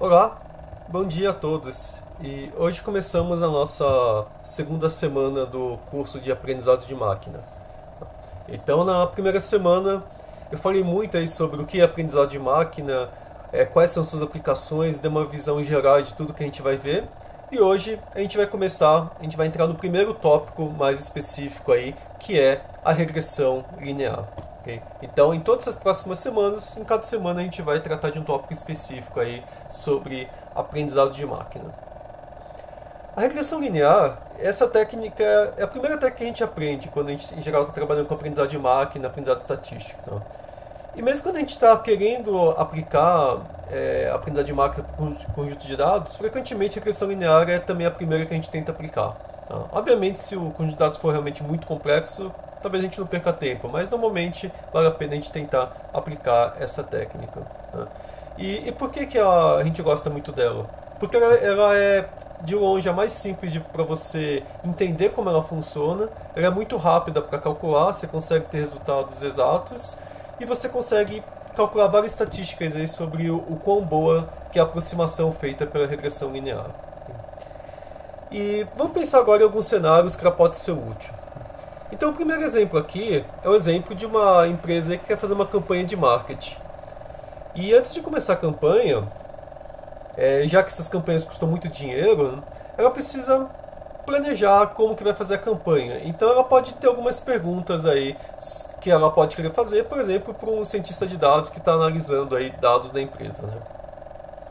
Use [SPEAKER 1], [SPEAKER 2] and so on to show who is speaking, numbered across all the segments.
[SPEAKER 1] Olá, bom dia a todos. E hoje começamos a nossa segunda semana do curso de aprendizado de máquina. Então, na primeira semana, eu falei muito aí sobre o que é aprendizado de máquina, quais são suas aplicações, dei uma visão geral de tudo que a gente vai ver. E hoje a gente vai entrar no primeiro tópico mais específico aí, que é a regressão linear. Okay? Então, em todas as próximas semanas, em cada semana a gente vai tratar de um tópico específico aí sobre aprendizado de máquina. A regressão linear, essa técnica é a primeira técnica que a gente aprende quando a gente, em geral, está trabalhando com aprendizado de máquina, aprendizado estatístico. Tá? E mesmo quando a gente está querendo aplicar aprendizado de máquina para um conjunto de dados, frequentemente a regressão linear é também a primeira que a gente tenta aplicar. Tá? Obviamente, se o conjunto de dados for realmente muito complexo, talvez a gente não perca tempo, mas normalmente vale a pena a gente tentar aplicar essa técnica. Tá? E por que a gente gosta muito dela? Porque ela é de longe a mais simples para você entender como ela funciona, ela é muito rápida para calcular, você consegue ter resultados exatos e você consegue calcular várias estatísticas aí sobre o quão boa que é a aproximação feita pela regressão linear. E vamos pensar agora em alguns cenários que ela pode ser útil. Então o primeiro exemplo aqui é o exemplo de uma empresa que quer fazer uma campanha de marketing. E antes de começar a campanha, já que essas campanhas custam muito dinheiro, ela precisa planejar como que vai fazer a campanha. Então ela pode ter algumas perguntas aí que ela pode querer fazer, por exemplo, para um cientista de dados que está analisando aí dados da empresa. Né?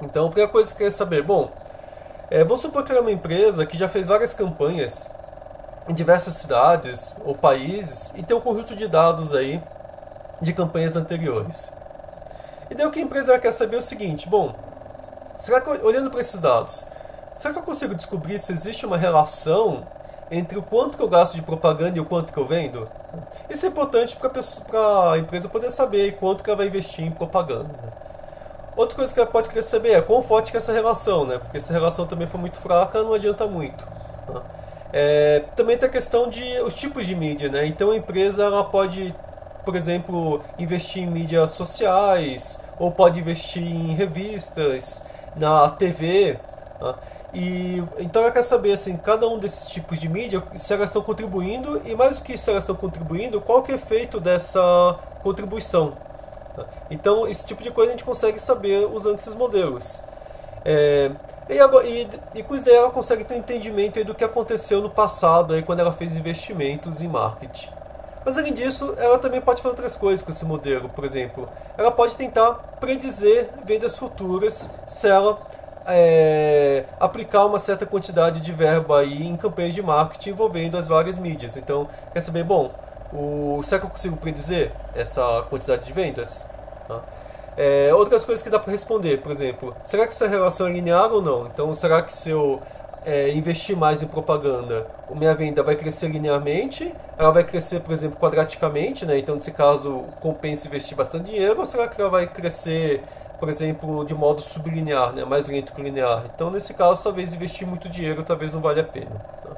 [SPEAKER 1] Então a primeira coisa que quer saber, vamos supor que ela é uma empresa que já fez várias campanhas em diversas cidades ou países e tem um conjunto de dados aí de campanhas anteriores. E daí o que a empresa quer saber é o seguinte, será que, olhando para esses dados, será que eu consigo descobrir se existe uma relação entre o quanto que eu gasto de propaganda e o quanto que eu vendo? Isso é importante para a empresa poder saber quanto que ela vai investir em propaganda. Outra coisa que ela pode querer saber é quão forte que é essa relação, né? Porque se a relação também for muito fraca, não adianta muito. Também tem a questão de os tipos de mídia, né? Então a empresa ela pode, por exemplo, investir em mídias sociais, ou pode investir em revistas, na TV. Tá? E então ela quer saber assim, cada um desses tipos de mídia, se elas estão contribuindo, e mais do que se elas estão contribuindo, qual que é o efeito dessa contribuição. Tá? Então esse tipo de coisa a gente consegue saber usando esses modelos. E com isso daí ela consegue ter um entendimento aí do que aconteceu no passado, aí, quando ela fez investimentos em marketing. Mas além disso, ela também pode fazer outras coisas com esse modelo. Por exemplo, ela pode tentar predizer vendas futuras se ela aplicar uma certa quantidade de verba aí em campanhas de marketing envolvendo as várias mídias. Então, quer saber, será que eu consigo predizer essa quantidade de vendas? Tá? Outras coisas que dá para responder, por exemplo, será que essa relação é linear ou não? Então, será que se eu investir mais em propaganda, a minha venda vai crescer linearmente, ela vai crescer, por exemplo, quadraticamente, né? Então, nesse caso, compensa investir bastante dinheiro, ou será que ela vai crescer, por exemplo, de modo sublinear, né? Mais lento que linear? Então, nesse caso, talvez investir muito dinheiro talvez não valha a pena. Tá?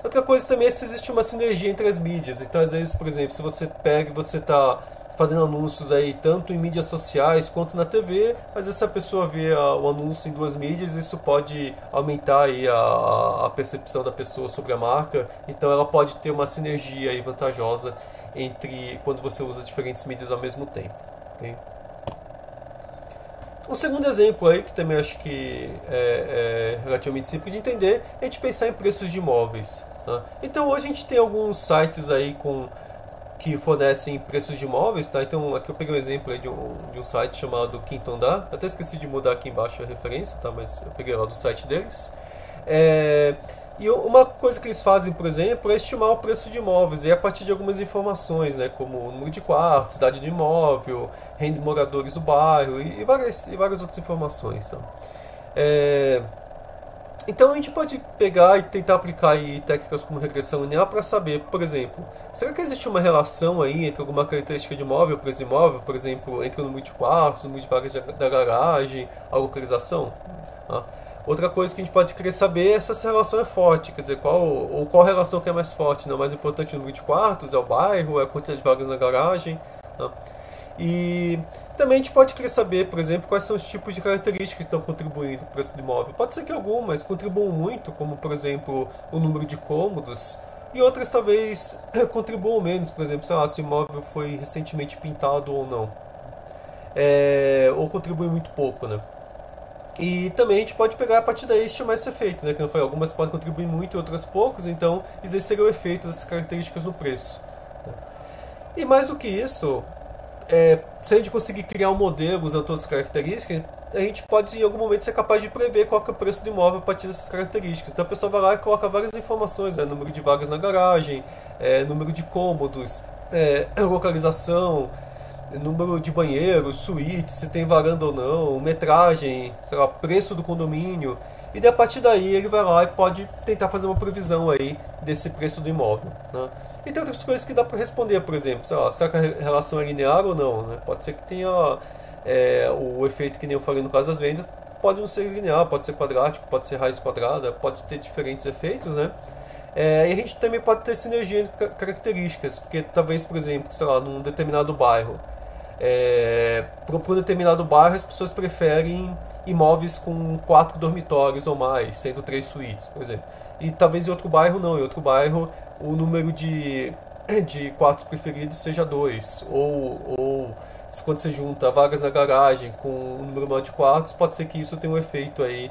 [SPEAKER 1] Outra coisa também é se existe uma sinergia entre as mídias. Então, às vezes, por exemplo, se você pega e você está fazendo anúncios aí tanto em mídias sociais quanto na TV, às vezes se a pessoa vê o anúncio em duas mídias, isso pode aumentar aí a percepção da pessoa sobre a marca, então ela pode ter uma sinergia aí vantajosa entre quando você usa diferentes mídias ao mesmo tempo. Okay? Um segundo exemplo aí, que também acho que é relativamente simples de entender, é a gente pensar em preços de imóveis. Tá? Então hoje a gente tem alguns sites aí que fornecem preços de imóveis, tá? Então aqui eu peguei um exemplo aí de um site chamado Quinto Andar, até esqueci de mudar aqui embaixo a referência, tá? Mas eu peguei lá do site deles. E uma coisa que eles fazem, por exemplo, é estimar o preço de imóveis, e a partir de algumas informações, né? Como o número de quartos, idade do imóvel, renda de moradores do bairro e várias outras informações. Tá? Então a gente pode pegar e tentar aplicar aí técnicas como regressão linear para saber, por exemplo, será que existe uma relação aí entre alguma característica de imóvel, preço de imóvel, por exemplo, entre o número de quartos, o número de vagas da garagem, a localização? Tá? Outra coisa que a gente pode querer saber é se essa relação é forte, quer dizer, qual relação que é mais forte, né? O mais importante é o número de quartos, é o bairro, é a quantidade de vagas na garagem. Tá? E também a gente pode querer saber, por exemplo, quais são os tipos de características que estão contribuindo para o preço do imóvel. Pode ser que algumas contribuam muito, como por exemplo o número de cômodos, e outras talvez contribuam menos, por exemplo, sei lá, se o imóvel foi recentemente pintado ou não. Ou contribui muito pouco, né? E também a gente pode pegar a partir daí e estimar esse efeito, né? Que não foi, algumas podem contribuir muito e outras poucos, então esses seriam efeitos dessas características no preço. E mais do que isso, se a gente conseguir criar um modelo usando todas as características, a gente pode em algum momento ser capaz de prever qual que é o preço do imóvel a partir dessas características. Então a pessoa vai lá e coloca várias informações, número de vagas na garagem, número de cômodos, localização, número de banheiros, suítes, se tem varanda ou não, metragem, sei lá, preço do condomínio. E daí, a partir daí ele vai lá e pode tentar fazer uma previsão aí desse preço do imóvel, né? E tem outras coisas que dá para responder, por exemplo, sei lá, será que a relação é linear ou não, né? Pode ser que tenha o efeito que nem eu falei no caso das vendas, pode não ser linear, pode ser quadrático, pode ser raiz quadrada, pode ter diferentes efeitos, né? E a gente também pode ter sinergia entre características, porque talvez, por exemplo, sei lá, num determinado bairro, para um determinado bairro as pessoas preferem imóveis com 4 dormitórios ou mais, sendo 3 suítes, por exemplo. E talvez em outro bairro não, em outro bairro o número de quartos preferidos seja 2, ou quando você junta vagas na garagem com um número maior de quartos, pode ser que isso tenha um efeito aí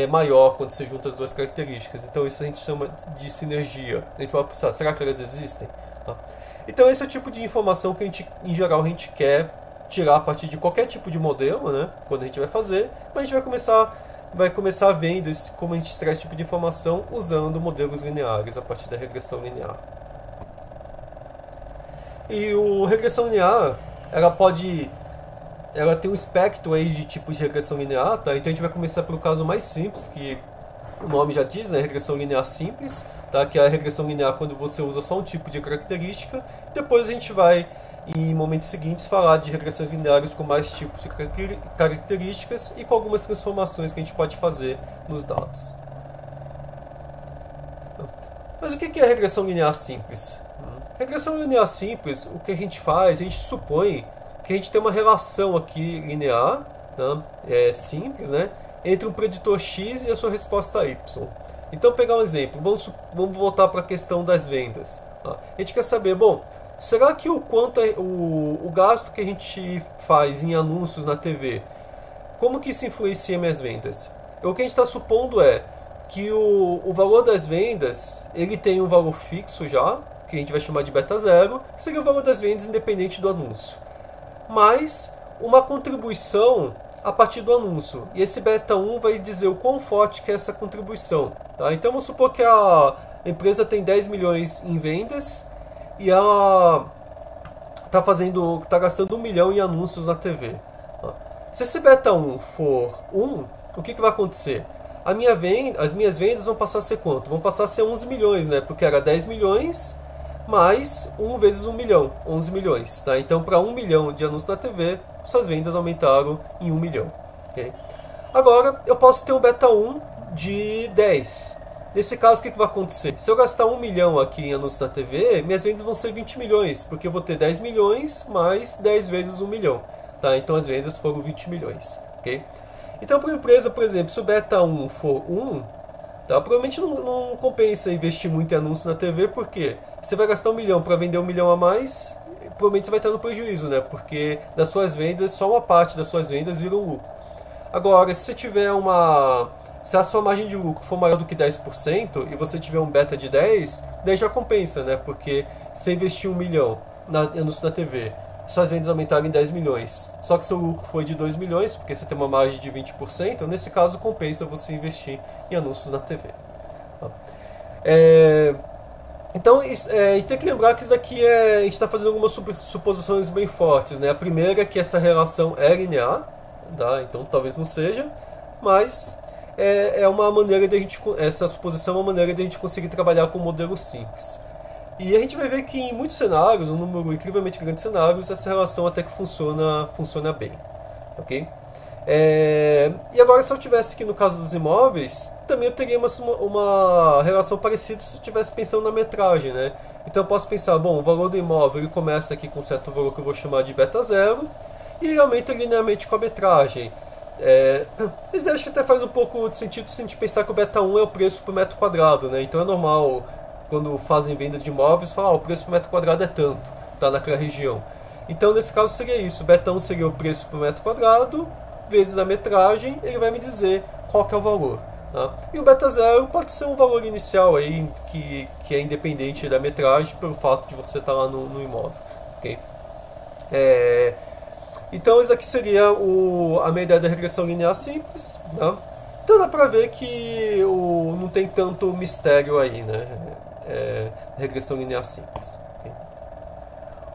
[SPEAKER 1] maior quando você junta as duas características. Então isso a gente chama de sinergia. A gente pode pensar, será que elas existem? Então esse é o tipo de informação que a gente, em geral, a gente quer tirar a partir de qualquer tipo de modelo, né? Quando a gente vai fazer, mas a gente vai começar vendo como a gente extrai esse tipo de informação usando modelos lineares a partir da regressão linear. E o regressão linear, ela tem um espectro aí de tipos de regressão linear, tá? Então a gente vai começar pelo caso mais simples, que o nome já diz, né? Regressão linear simples, tá? Que é a regressão linear quando você usa só um tipo de característica. Depois a gente vai, em momentos seguintes, falar de regressões lineares com mais tipos de características e com algumas transformações que a gente pode fazer nos dados. Mas o que é a regressão linear simples? Regressão linear simples, o que a gente faz, a gente supõe que a gente tem uma relação aqui linear, né, simples, né, entre um preditor x e a sua resposta y. Então, pegar um exemplo, vamos voltar para a questão das vendas. Tá? A gente quer saber, bom, será que o gasto que a gente faz em anúncios na TV, como que isso influencia minhas vendas? O que a gente está supondo é que o valor das vendas, ele tem um valor fixo já, que a gente vai chamar de beta zero, que seria o valor das vendas independente do anúncio. Mais uma contribuição a partir do anúncio. E esse beta 1 vai dizer o quão forte que é essa contribuição. Tá? Então vamos supor que a empresa tem 10 milhões em vendas e ela está gastando 1 milhão em anúncios na TV. Tá? Se esse beta 1 for 1, o que vai acontecer? As minhas vendas vão passar a ser quanto? Vão passar a ser 11 milhões, né? Porque era 10 milhões mais 1 vezes 1 milhão, 11 milhões. Tá? Então, para 1 milhão de anúncios na TV, suas vendas aumentaram em 1 milhão. Okay? Agora, eu posso ter um beta 1 de 10. Nesse caso, o que vai acontecer? Se eu gastar 1 milhão aqui em anúncios na TV, minhas vendas vão ser 20 milhões, porque eu vou ter 10 milhões mais 10 vezes 1 milhão. Tá? Então, as vendas foram 20 milhões. Okay? Então, para uma empresa, por exemplo, se o beta 1 for 1, tá? Provavelmente não compensa investir muito em anúncio na TV, porque você vai gastar 1 milhão para vender 1 milhão a mais, provavelmente você vai estar no prejuízo, né? Porque das suas vendas, só uma parte das suas vendas vira um lucro. Agora, se você tiver se a sua margem de lucro for maior do que 10% e você tiver um beta de 10, daí já compensa, né? Porque se você investir 1 milhão em anúncio na TV, suas vendas aumentaram em 10 milhões, só que seu lucro foi de 2 milhões, porque você tem uma margem de 20%, nesse caso compensa você investir em anúncios na TV. Então, e tem que lembrar que isso aqui a gente está fazendo algumas suposições bem fortes, né? A primeira é que essa relação é linear, tá? Então talvez não seja, mas é uma maneira essa suposição é uma maneira de a gente conseguir trabalhar com um modelo simples. E a gente vai ver que em muitos cenários, um número incrivelmente grande de cenários, essa relação até que funciona bem. Ok? E agora, se eu tivesse aqui no caso dos imóveis, também eu teria uma relação parecida se eu estivesse pensando na metragem, né? Então eu posso pensar, bom, o valor do imóvel ele começa aqui com um certo valor que eu vou chamar de beta zero e ele aumenta linearmente com a metragem. Mas acho que até faz um pouco de sentido se a gente pensar que o beta 1 é o preço por metro quadrado, né? Então é normal, quando fazem venda de imóveis, falar, o preço por metro quadrado é tanto, tá naquela região. Então nesse caso seria isso, o beta 1 seria o preço por metro quadrado, vezes a metragem, ele vai me dizer qual que é o valor. Tá? E o beta 0 pode ser um valor inicial aí, que é independente da metragem, pelo fato de você estar lá no imóvel. Okay? Então isso aqui seria a minha ideia da regressão linear simples. Né? Então dá pra ver que não tem tanto mistério aí, né? Regressão linear simples. Okay?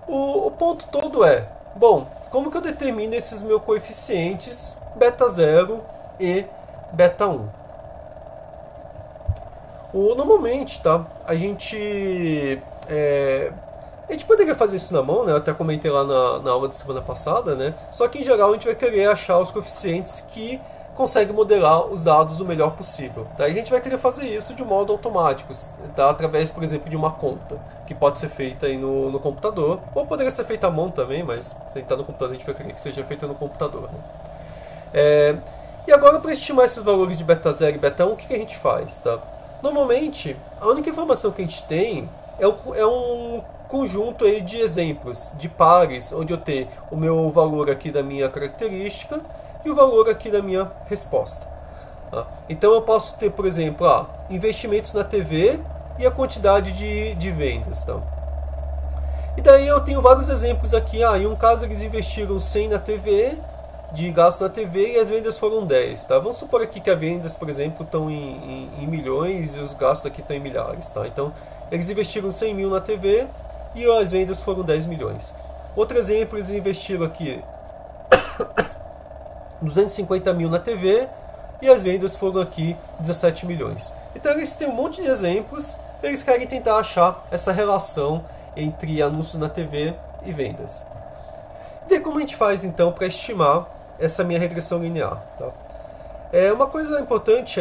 [SPEAKER 1] O ponto todo bom, como que eu determino esses meus coeficientes beta 0 e beta 1? Normalmente, tá? A gente poderia fazer isso na mão, né? Eu até comentei lá na aula de semana passada, né? Só que em geral a gente vai querer achar os coeficientes que conseguem modelar os dados o melhor possível. Tá? E a gente vai querer fazer isso de modo automático, tá? Através, por exemplo, de uma conta, que pode ser feita aí no computador, ou poderia ser feita à mão também, mas se está no computador a gente vai querer que seja feita no computador. Né? E agora, para estimar esses valores de beta 0 e beta 1, o que a gente faz? Tá? Normalmente, a única informação que a gente tem é um conjunto aí de exemplos, de pares, onde eu tenho o meu valor aqui da minha característica e o valor aqui da minha resposta. Tá? Então eu posso ter, por exemplo, investimentos na TV e a quantidade de vendas. Tá? E daí eu tenho vários exemplos aqui. Em um caso eles investiram 100 na TV, de gasto na TV, e as vendas foram 10. Tá? Vamos supor aqui que as vendas, por exemplo, estão em milhões e os gastos aqui estão em milhares. Tá? Então eles investiram 100 mil na TV e as vendas foram 10 milhões. Outro exemplo, eles investiram aqui 250 mil na TV e as vendas foram aqui 17 milhões. Então eles têm um monte de exemplos, eles querem tentar achar essa relação entre anúncios na TV e vendas. E daí como a gente faz então para estimar essa minha regressão linear? Tá? Uma coisa importante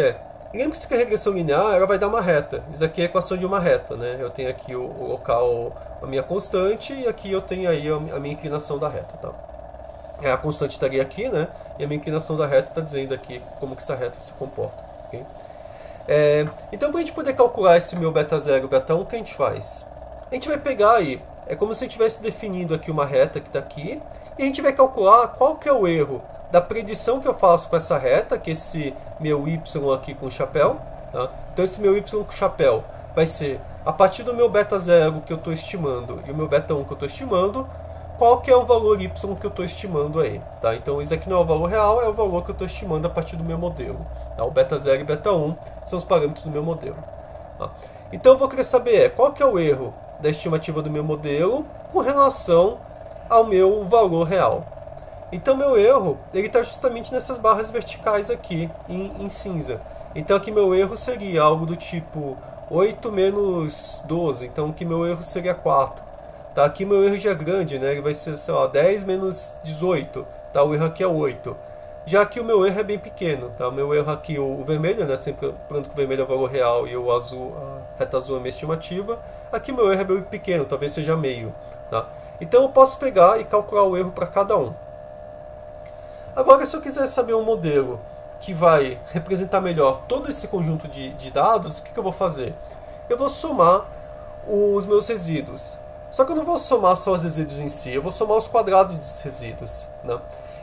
[SPEAKER 1] lembre-se que a regressão linear ela vai dar uma reta. Isso aqui é a equação de uma reta. Né? Eu tenho aqui o local, a minha constante, e aqui eu tenho aí a minha inclinação da reta. Tá? A constante estaria aqui, né? E a minha inclinação da reta está dizendo aqui como que essa reta se comporta. Okay? Então, para a gente poder calcular esse meu beta 0 e beta 1, o que a gente faz? A gente vai pegar aí, é como se a gente estivesse definindo aqui uma reta que está aqui, e a gente vai calcular qual que é o erro da predição que eu faço com essa reta, que é esse meu y aqui com chapéu. Tá? Então esse meu y com chapéu vai ser, a partir do meu beta 0 que eu estou estimando e o meu beta 1 que eu estou estimando, qual que é o valor y que eu estou estimando aí. Tá? Então isso aqui não é o valor real, é o valor que eu estou estimando a partir do meu modelo. Tá? O beta 0 e beta 1 são os parâmetros do meu modelo. Tá? Então eu vou querer saber qual que é o erro da estimativa do meu modelo com relação ao meu valor real. Então meu erro está justamente nessas barras verticais aqui em cinza. Então aqui meu erro seria algo do tipo 8 menos 12. Então aqui meu erro seria 4. Tá? Aqui meu erro já é grande, né? Ele vai ser, sei lá, 10 menos 18. Tá? O erro aqui é 8. Já aqui o meu erro é bem pequeno. Tá? O meu erro aqui, o vermelho, né? Sempre lembrando que o vermelho é o valor real e o azul, a reta azul é a minha estimativa. Aqui meu erro é bem pequeno, talvez seja meio. Tá? Então eu posso pegar e calcular o erro para cada um. Agora, se eu quiser saber um modelo que vai representar melhor todo esse conjunto de dados, o que eu vou fazer? Eu vou somar os meus resíduos. Só que eu não vou somar só os resíduos em si, eu vou somar os quadrados dos resíduos. Né?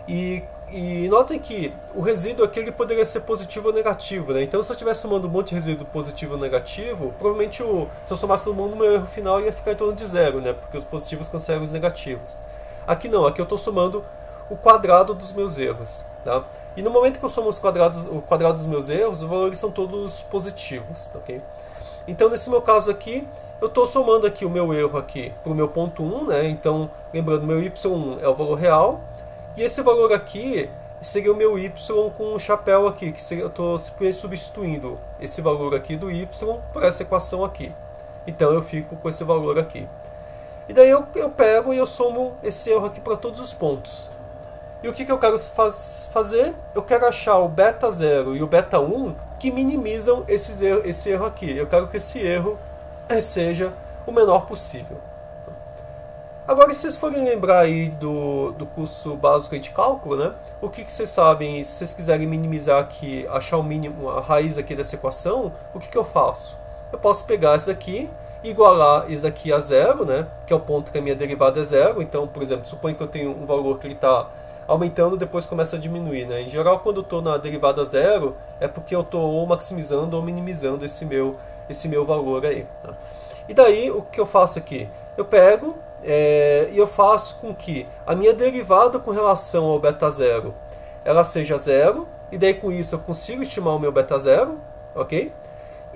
[SPEAKER 1] E notem que o resíduo aqui ele poderia ser positivo ou negativo. Né? Então, se eu estivesse somando um monte de resíduo positivo ou negativo, provavelmente se eu somasse todo mundo, o meu erro final ia ficar em torno de 0, né? Porque os positivos cancelam os negativos. Aqui não, aqui eu estou somando o quadrado dos meus erros. Tá? E no momento que eu somo o quadrado dos meus erros, os valores são todos positivos. Tá, okay? Então, nesse meu caso aqui, eu estou somando aqui o meu erro aqui para o meu ponto 1. Né? Então, lembrando, meu y1 é o valor real. E esse valor aqui seria o meu y com um chapéu aqui, que seria, eu estou simplesmente substituindo esse valor aqui do y por essa equação aqui. Então, eu fico com esse valor aqui. E daí eu pego e eu somo esse erro aqui para todos os pontos. E o que eu quero fazer? Eu quero achar o beta 0 e o beta 1 que minimizam esse erro aqui. Eu quero que esse erro seja o menor possível. Agora, se vocês forem lembrar aí do curso básico de cálculo, né? O que vocês sabem, se vocês quiserem minimizar aqui, achar o mínimo, a raiz aqui dessa equação, o que eu faço? Eu posso pegar isso daqui, igualar isso daqui a zero, né? Que é o ponto que a minha derivada é zero. Então, por exemplo, suponho que eu tenho um valor que ele está aumentando, depois começa a diminuir, né? Em geral, quando eu estou na derivada zero, é porque eu estou ou maximizando ou minimizando esse meu valor aí. Né? E daí, o que eu faço aqui? Eu pego e eu faço com que a minha derivada com relação ao beta zero ela seja zero, e daí com isso eu consigo estimar o meu beta zero, ok?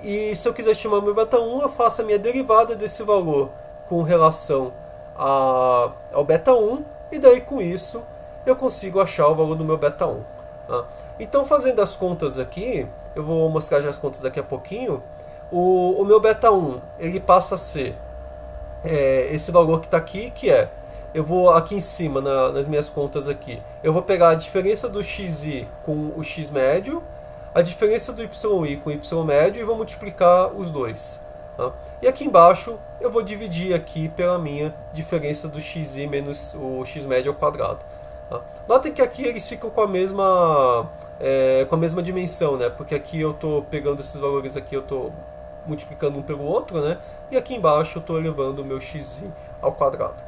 [SPEAKER 1] E se eu quiser estimar o meu beta 1, eu faço a minha derivada desse valor com relação ao beta 1, e daí com isso eu consigo achar o valor do meu beta 1. Tá? Então, fazendo as contas aqui, eu vou mostrar já as contas daqui a pouquinho, o meu beta 1 ele passa a ser esse valor que está aqui, que é, eu vou aqui em cima, nas minhas contas aqui, eu vou pegar a diferença do xi com o x médio, a diferença do yi com o y médio, e vou multiplicar os dois. Tá? E aqui embaixo eu vou dividir aqui pela minha diferença do xi menos o x médio ao quadrado. Tá? Notem que aqui eles ficam com a mesma dimensão, né? Porque aqui eu estou pegando esses valores aqui, eu estou multiplicando um pelo outro, né? E aqui embaixo eu estou elevando o meu xi ao quadrado.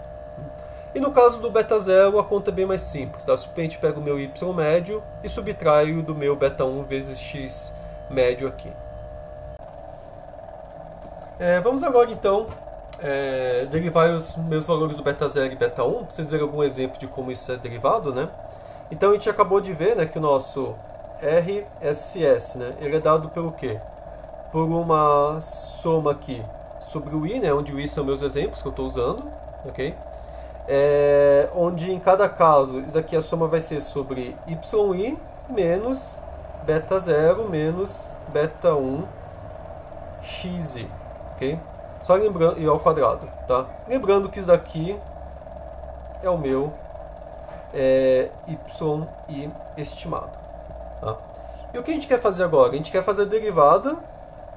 [SPEAKER 1] E no caso do beta zero, a conta é bem mais simples. Tá? Simplesmente pego o meu y médio e subtraio do meu beta 1 vezes x médio aqui. Vamos agora então derivar os meus valores do beta 0 e beta 1, para vocês verem algum exemplo de como isso é derivado, né? Então a gente acabou de ver, né, que o nosso RSS, né, ele é dado pelo quê? Por uma soma aqui sobre o i, né, onde o i são meus exemplos que eu estou usando, ok? Onde em cada caso, isso aqui a soma vai ser sobre yi menos beta 0 menos beta 1 xi, ok? Só lembrando, e ao quadrado, tá? Lembrando que isso daqui é o meu yi estimado. Tá? E o que a gente quer fazer agora? A gente quer fazer a derivada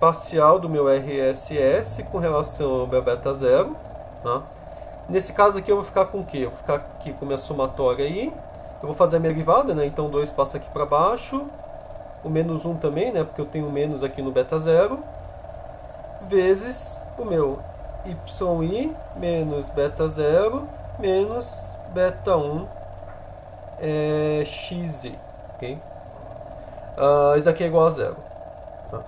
[SPEAKER 1] parcial do meu RSS com relação ao meu beta 0. Tá? Nesse caso aqui eu vou ficar com o quê? Eu vou ficar aqui com a minha somatória aí. Eu vou fazer a minha derivada, né? Então 2 passa aqui para baixo. O menos 1 também, né? Porque eu tenho menos aqui no beta 0. Vezes o meu yi menos beta 0 menos beta 1 xi. Okay? Isso aqui é igual a zero. Tá?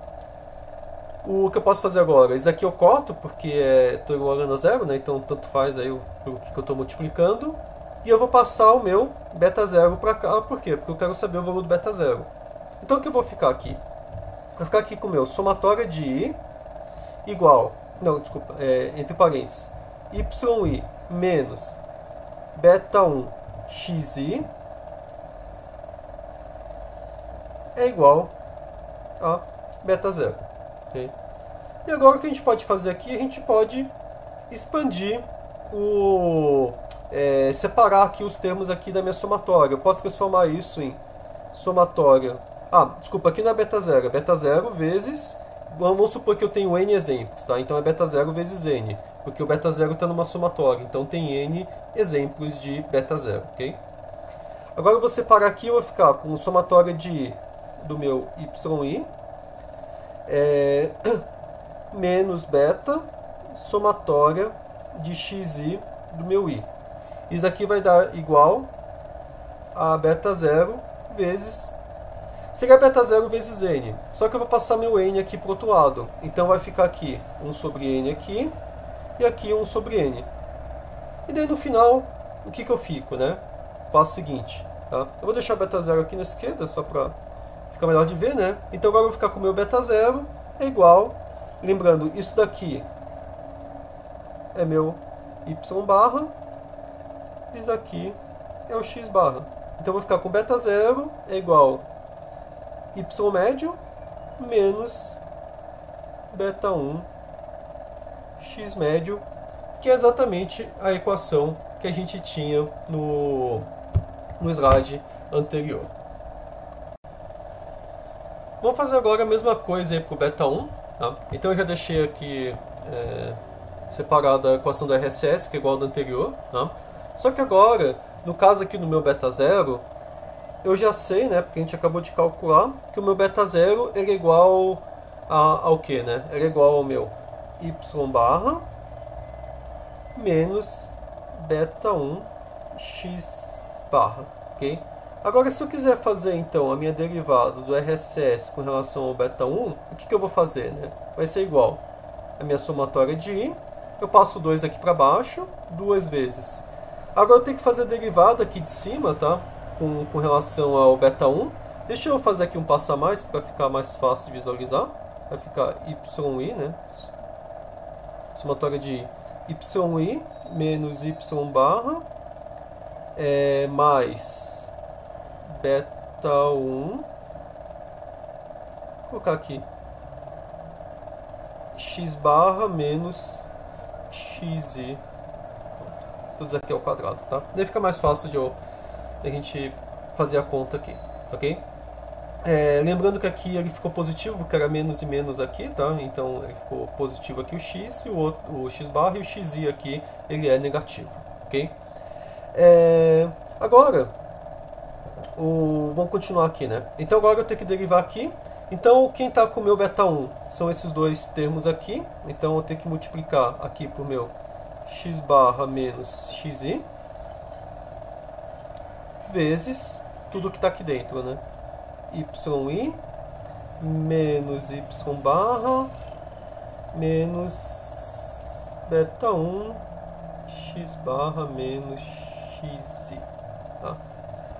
[SPEAKER 1] O que eu posso fazer agora? Isso aqui eu corto porque estou igualando a zero, né? Então tanto faz aí pelo que eu estou multiplicando. E eu vou passar o meu beta 0 para cá. Por quê? Porque eu quero saber o valor do beta 0. Então o que eu vou ficar aqui? Vou ficar aqui com o meu somatória de i igual, não, desculpa, entre parênteses, yi menos beta 1 xi é igual a beta 0. Okay? E agora o que a gente pode fazer aqui? A gente pode expandir separar aqui os termos aqui da minha somatória. Eu posso transformar isso em somatória. Desculpa, aqui não é beta 0, é beta 0 vezes. Vamos supor que eu tenho n exemplos, tá? Então é beta 0 vezes n, porque o beta 0 está numa somatória, então tem n exemplos de beta 0, ok? Agora eu vou separar aqui, eu vou ficar com somatória de i do meu yi menos beta, somatória de xi do meu i. Isso aqui vai dar igual a beta 0 vezes... Seria beta 0 vezes n. Só que eu vou passar meu n aqui para o outro lado. Então vai ficar aqui 1 sobre n aqui. E aqui 1 sobre n. E daí no final, o que eu fico, né? Passo seguinte. Tá? Eu vou deixar beta 0 aqui na esquerda, só para ficar melhor de ver, né? Então agora eu vou ficar com o meu beta 0 é igual. Lembrando, isso daqui é meu y barra. Isso daqui é o x barra. Então eu vou ficar com beta 0 é igual y médio menos beta 1 x médio, que é exatamente a equação que a gente tinha no slide anterior. Vamos fazer agora a mesma coisa para o beta 1. Tá? Então eu já deixei aqui separada a equação do RSS, que é igual ao da anterior. Tá? Só que agora, no caso aqui do meu beta zero, eu já sei, né, porque a gente acabou de calcular, que o meu beta zero ele é igual ao que, né? Ele é igual ao meu y barra menos beta 1 x barra, ok? Agora, se eu quiser fazer, então, a minha derivada do RSS com relação ao beta 1, o que eu vou fazer, né? Vai ser igual a minha somatória de i, eu passo 2 aqui para baixo, duas vezes. Agora eu tenho que fazer a derivada aqui de cima, tá? Com relação ao beta 1. Deixa eu fazer aqui um passo a mais para ficar mais fácil de visualizar. Vai ficar yi, né? Somatória de yi menos y barra mais beta 1. Vou colocar aqui x barra menos xi. Tudo isso aqui ao quadrado, tá? Daí fica mais fácil de a gente fazer a conta aqui, ok? Lembrando que aqui ele ficou positivo, porque era menos e menos aqui, tá? Então ele ficou positivo aqui o x, e o x barra, e o xi aqui ele é negativo, ok? Agora, vamos continuar aqui, né? Então agora eu tenho que derivar aqui. Então quem está com o meu beta 1 são esses dois termos aqui. Então eu tenho que multiplicar aqui por meu x barra menos xi vezes tudo que está aqui dentro, né? yi menos y barra menos beta 1 x barra menos xi. Tá?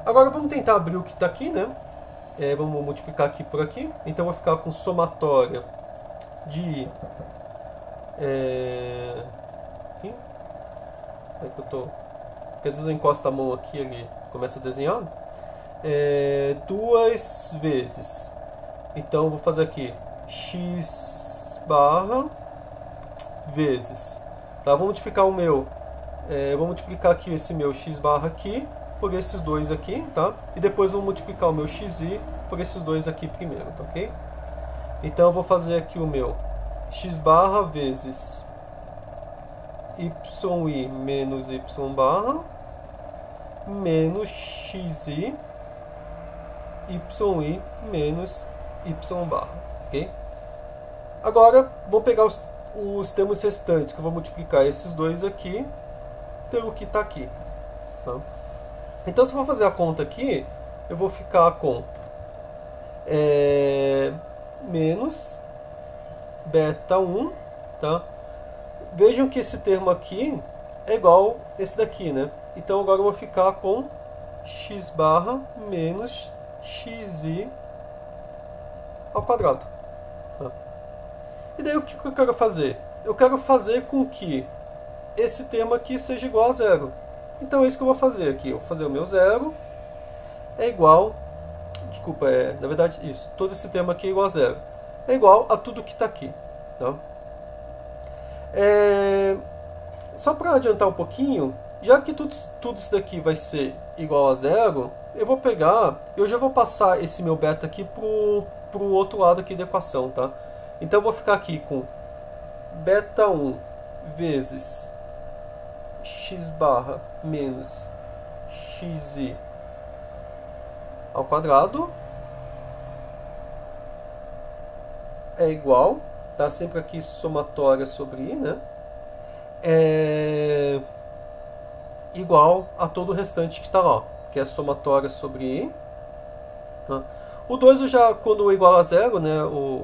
[SPEAKER 1] Agora vamos tentar abrir o que está aqui, né? Vamos multiplicar aqui por aqui. Então eu vou ficar com somatória de aqui. Como é que eu tô? Porque às vezes eu encosto a mão aqui, ele começa a desenhar. Duas vezes. Então eu vou fazer aqui x barra vezes. Tá? Vou multiplicar o meu. Vou multiplicar aqui esse meu x barra aqui por esses dois aqui, tá? E depois vou multiplicar o meu xi por esses dois aqui primeiro, tá ok? Então eu vou fazer aqui o meu x barra vezes yi menos y barra menos xi yi menos y barra, ok? Agora vou pegar os termos restantes, que eu vou multiplicar esses dois aqui pelo que está aqui, tá? Então, se eu for fazer a conta aqui, eu vou ficar com menos beta 1, tá? Vejam que esse termo aqui é igual a esse daqui, né? Então, agora eu vou ficar com x barra menos xi ao quadrado. Tá? E daí, o que eu quero fazer? Eu quero fazer com que esse termo aqui seja igual a zero. Então é isso que eu vou fazer aqui. Eu vou fazer o meu zero é igual... Desculpa, na verdade isso. Todo esse termo aqui é igual a zero. É igual a tudo que está aqui. Tá? Só para adiantar um pouquinho, já que tudo isso daqui vai ser igual a zero, eu vou pegar... Eu já vou passar esse meu beta aqui pro outro lado aqui da equação. Tá? Então eu vou ficar aqui com beta 1 vezes x barra menos xi ao quadrado é igual, tá sempre aqui somatória sobre i, né? É igual a todo o restante que está lá, que é somatória sobre i. Tá? O 2 eu já, quando igual a zero, né,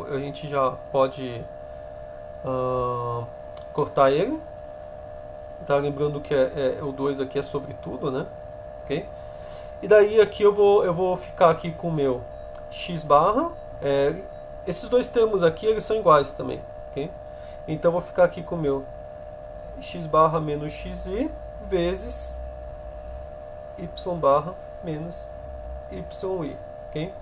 [SPEAKER 1] a gente já pode cortar ele. Tá? Lembrando que o 2 aqui é sobre tudo, né? Okay? E daí aqui eu vou ficar aqui com o meu x barra. Esses dois termos aqui eles são iguais também. Okay? Então eu vou ficar aqui com o meu x barra menos xi vezes y barra menos yi. Okay?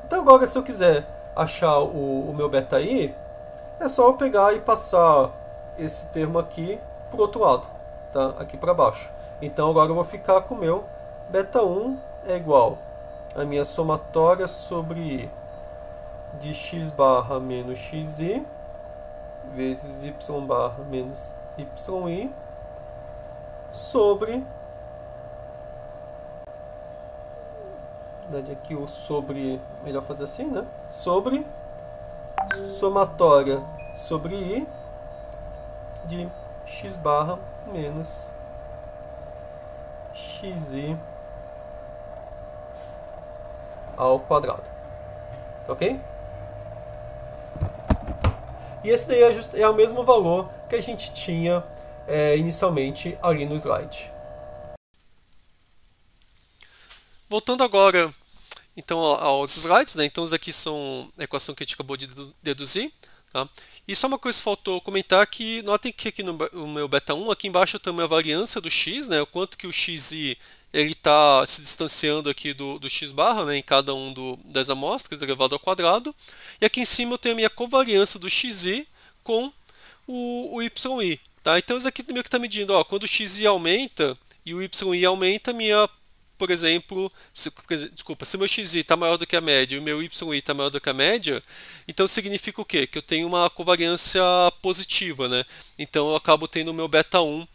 [SPEAKER 1] Então agora, se eu quiser achar o meu beta i, é só eu pegar e passar esse termo aqui para o outro lado, tá? Aqui para baixo. Então agora eu vou ficar com o meu beta 1 é igual a minha somatória sobre i de x barra menos xi vezes y barra menos yi sobre, na verdade aqui o sobre, melhor fazer assim, né? Sobre somatória sobre i de x barra menos xi ao quadrado. Ok? E esse daí é o mesmo valor que a gente tinha inicialmente ali no slide. Voltando agora então aos slides, né? Então isso aqui são a equação que a gente acabou de deduzir. Tá? E só uma coisa que faltou comentar, que notem que aqui no meu beta 1, aqui embaixo eu tenho a variância do x, né? O quanto que o xi ele está se distanciando aqui do x barra, né? Em cada um das amostras elevado ao quadrado. E aqui em cima eu tenho a minha covariância do xi com o yi. Tá? Então isso aqui meio que está medindo, ó, quando o xi aumenta e o yi aumenta, por exemplo, se meu xi está maior do que a média e o meu yi está maior do que a média, então significa o quê? Que eu tenho uma covariância positiva, né? Então eu acabo tendo o meu beta 1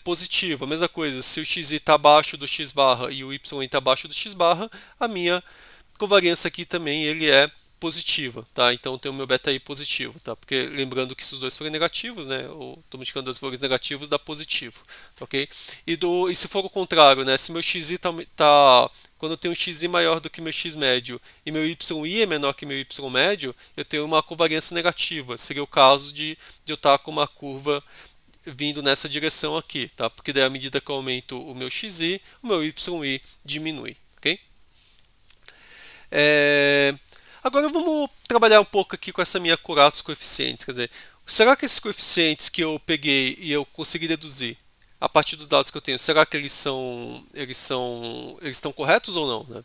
[SPEAKER 1] positivo. A mesma coisa, se o xi está abaixo do x barra e o y está abaixo do x barra, a minha covariância aqui também ele é positiva, tá? Então eu tenho o meu beta i positivo, tá? Porque lembrando que se os dois forem negativos, né, ou estou multiplicando dois valores negativos, dá positivo, ok? E se for o contrário, né, se meu xi quando eu tenho um xi maior do que meu x médio e meu yi é menor que meu y médio, eu tenho uma covariância negativa. Seria o caso de eu estar com uma curva vindo nessa direção aqui, tá? Porque daí à medida que eu aumento o meu xi, o meu yi diminui, ok? Agora vamos trabalhar um pouco aqui com essa minha curva dos coeficientes. Quer dizer, será que esses coeficientes que eu peguei e eu consegui deduzir a partir dos dados que eu tenho, será que eles estão corretos ou não? Né?